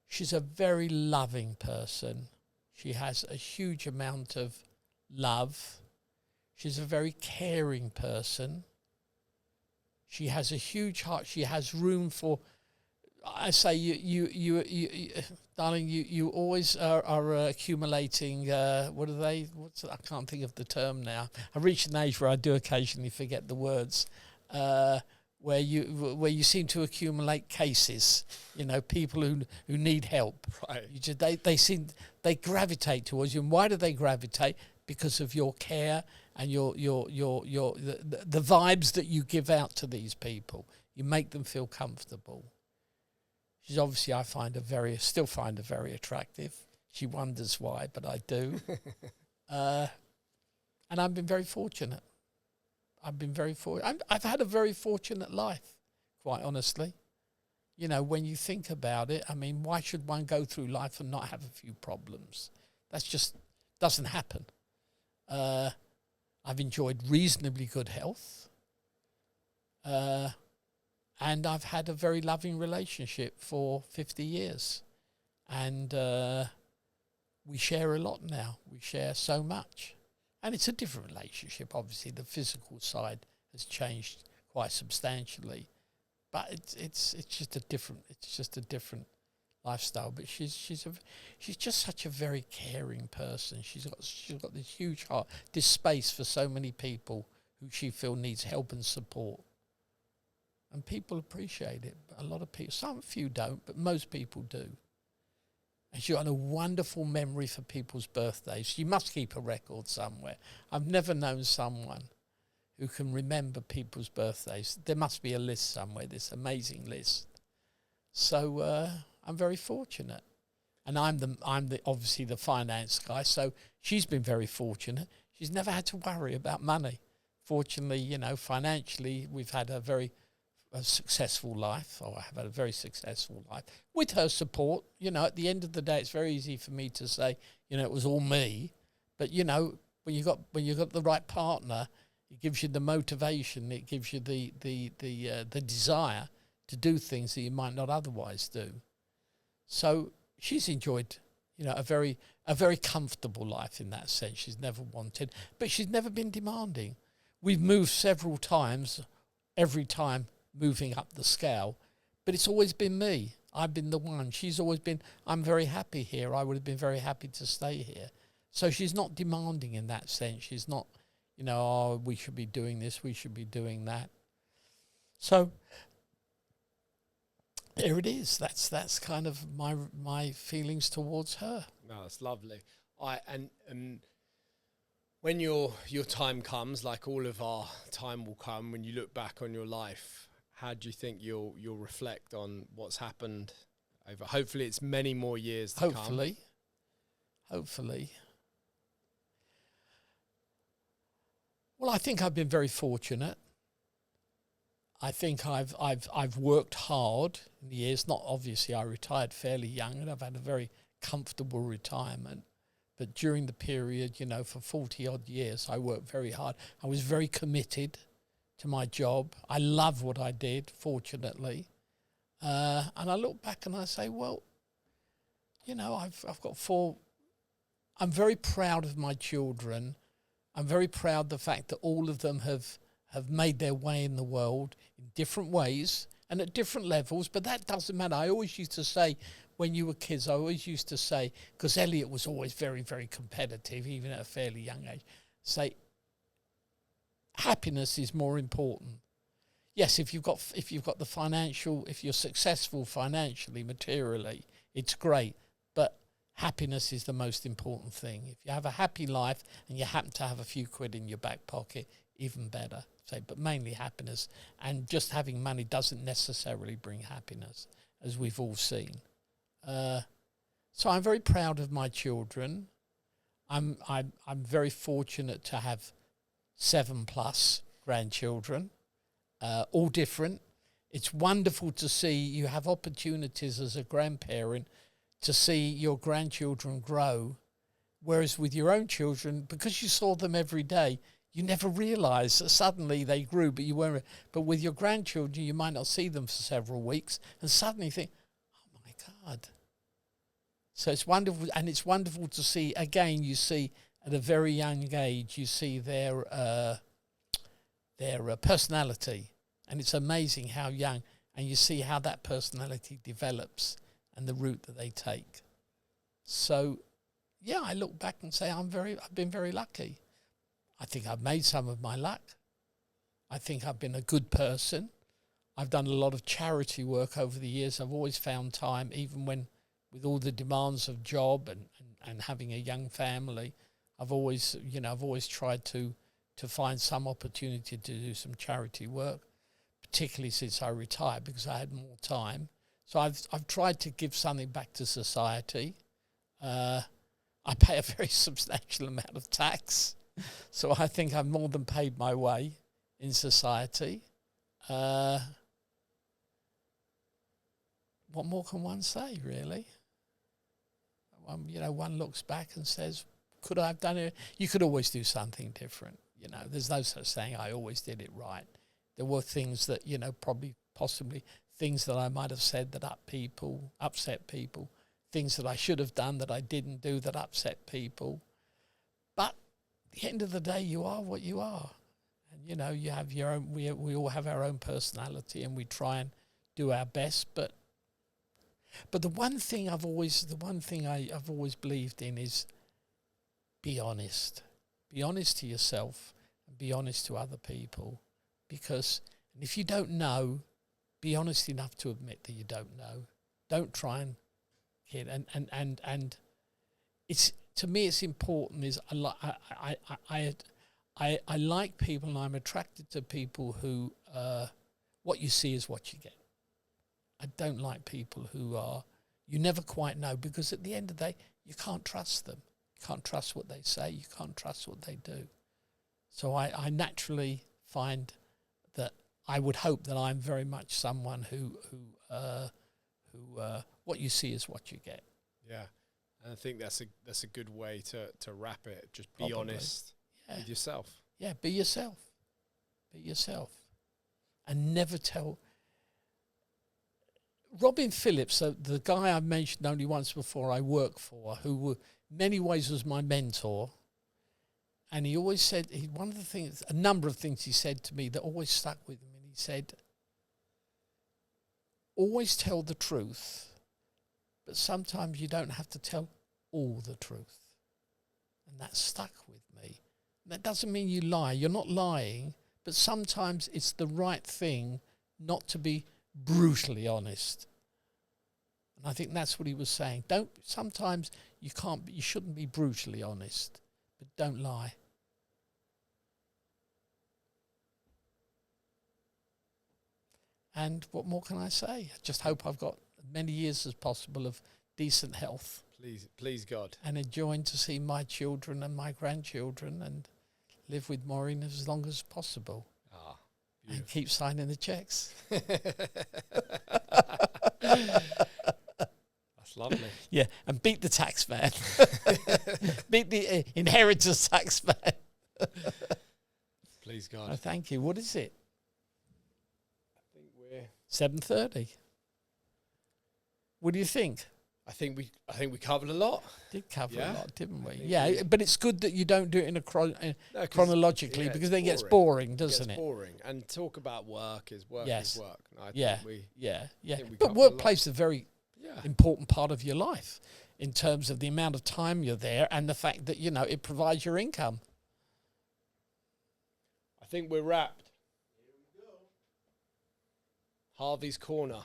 [SPEAKER 2] She's a very loving person. She has a huge amount of love. She's a very caring person. She has a huge heart. She has room for, I say, you darling, you always are accumulating, I can't think of the term now. I've reached an age where I do occasionally forget the words, where you seem to accumulate cases, people who need help. Right. They gravitate towards you. And why do they gravitate? Because of your care and the vibes that you give out to these people. You make them feel comfortable. She's obviously, still find her very attractive. She wonders why, but I do. And I've been very fortunate. I've had a very fortunate life, quite honestly. When you think about it, I mean, why should one go through life and not have a few problems? That just doesn't happen. I've enjoyed reasonably good health. And I've had a very loving relationship for 50 years. And we share a lot now. We share so much. And it's a different relationship. Obviously, the physical side has changed quite substantially. But it's just a different lifestyle. But she's just such a very caring person. She's got this huge heart, this space for so many people who she feels needs help and support. And people appreciate it. A lot of people, few don't, but most people do. And she's got a wonderful memory for people's birthdays. She must keep a record somewhere. I've never known someone who can remember people's birthdays. There must be a list somewhere, this amazing list. So I'm very fortunate. And I'm obviously the finance guy, so she's been very fortunate. She's never had to worry about money. Fortunately, financially, we've had a successful life, or I have had a very successful life, with her support. At the end of the day, it's very easy for me to say, it was all me. But, when you got the right partner, it gives you the motivation, it gives you the desire to do things that you might not otherwise do. So she's enjoyed, a very comfortable life in that sense. She's never wanted, but she's never been demanding. We've moved several times, every time moving up the scale, but it's always been me. I've been the one. She's always been, I'm very happy here. I would have been very happy to stay here. So she's not demanding in that sense. She's not, we should be doing this, we should be doing that. So there it is. That's kind of my feelings towards her.
[SPEAKER 1] No, it's lovely. And when your time comes, like all of our time will come, when you look back on your life, how do you think you'll reflect on what's happened over? Hopefully, it's many more years to come.
[SPEAKER 2] Hopefully. Well, I think I've been very fortunate. I think I've worked hard in the years. Not obviously, I retired fairly young, and I've had a very comfortable retirement. But during the period, for 40 odd years, I worked very hard. I was very committed to my job. I love what I did, fortunately. And I look back and I say, well, I've got 4. I'm very proud of my children. I'm very proud of the fact that all of them have made their way in the world in different ways and at different levels, but that doesn't matter. I always used to say, when you were kids, I always used to say, because Elliot was always very, very competitive, even at a fairly young age, say, happiness is more important. Yes, if you've got the financial, if you're successful financially, materially, it's great, but happiness is the most important thing. If you have a happy life and you happen to have a few quid in your back pocket, even better. But mainly happiness, and just having money doesn't necessarily bring happiness, as we've all seen. So I'm very proud of my children. I'm very fortunate to have 7+ grandchildren, all different. It's wonderful to see you have opportunities as a grandparent to see your grandchildren grow, whereas with your own children, because you saw them every day, you never realise that suddenly they grew, but you weren't. But with your grandchildren, you might not see them for several weeks, and suddenly think, "Oh my God!" So it's wonderful, and it's wonderful to see. Again, you see at a very young age, you see their personality, and it's amazing how young, and you see how that personality develops and the route that they take. So, yeah, I look back and say I've been very lucky. I think I've made some of my luck. I think I've been a good person. I've done a lot of charity work over the years. I've always found time, even when with all the demands of job and having a young family, I've always tried to find some opportunity to do some charity work, particularly since I retired, because I had more time. So I've tried to give something back to society. I pay a very substantial amount of tax. So I think I've more than paid my way in society. What more can one say, really? One looks back and says, could I have done it? You could always do something different. There's no such saying, I always did it right. There were things that, possibly things that I might have said that upset people, things that I should have done that I didn't do that upset people. But at the end of the day, you are what you are. And, you have your own, we all have our own personality, and we try and do our best. But the one thing I've always believed in is be honest. Be honest to yourself and be honest to other people. Because if you don't know, be honest enough to admit that you don't know. Don't try and kid. And it's, to me, it's important. Is I like people, and I'm attracted to people who what you see is what you get. I don't like people who you never quite know, because at the end of the day, you can't trust them. You can't trust what they say. You can't trust what they do. So I naturally find that I would hope that I'm very much someone who what you see is what you get.
[SPEAKER 1] Yeah. And I think that's a good way to wrap it. Just be
[SPEAKER 2] Probably.
[SPEAKER 1] honest with yourself.
[SPEAKER 2] Yeah, be yourself. Be yourself. And never tell. Robin Phillips, the guy I've mentioned only once before I worked for, who in many ways was my mentor, and he always said, a number of things he said to me that always stuck with him, and he said, always tell the truth, but sometimes you don't have to tell all the truth. And that stuck with me. And that doesn't mean you lie. You're not lying, but sometimes it's the right thing not to be brutally honest. And I think that's what he was saying. Sometimes you shouldn't be brutally honest, but don't lie. And what more can I say? I just hope I've got as many years as possible of decent health.
[SPEAKER 1] Please God.
[SPEAKER 2] And enjoying to see my children and my grandchildren and live with Maureen as long as possible.
[SPEAKER 1] Ah,
[SPEAKER 2] and keep signing the checks.
[SPEAKER 1] That's lovely.
[SPEAKER 2] Yeah, and beat the tax man. Beat the inheritance tax man.
[SPEAKER 1] Please God.
[SPEAKER 2] Oh, thank you. What is it?
[SPEAKER 1] I think we're
[SPEAKER 2] 7:30. What do you think?
[SPEAKER 1] I think we covered a lot.
[SPEAKER 2] Did cover a lot, didn't we?
[SPEAKER 1] Yeah,
[SPEAKER 2] but it's good that you don't do it in a chronologically, because then it gets boring, doesn't it?
[SPEAKER 1] Boring. And talk about work is work
[SPEAKER 2] Yes.
[SPEAKER 1] is work. And I
[SPEAKER 2] Yeah,
[SPEAKER 1] think we
[SPEAKER 2] yeah.
[SPEAKER 1] think we
[SPEAKER 2] But
[SPEAKER 1] covered a lot.
[SPEAKER 2] workplace is a very important part of your life in terms of the amount of time you're there and the fact that, it provides your income.
[SPEAKER 1] I think we're wrapped. Here we go. Harvey's Corner.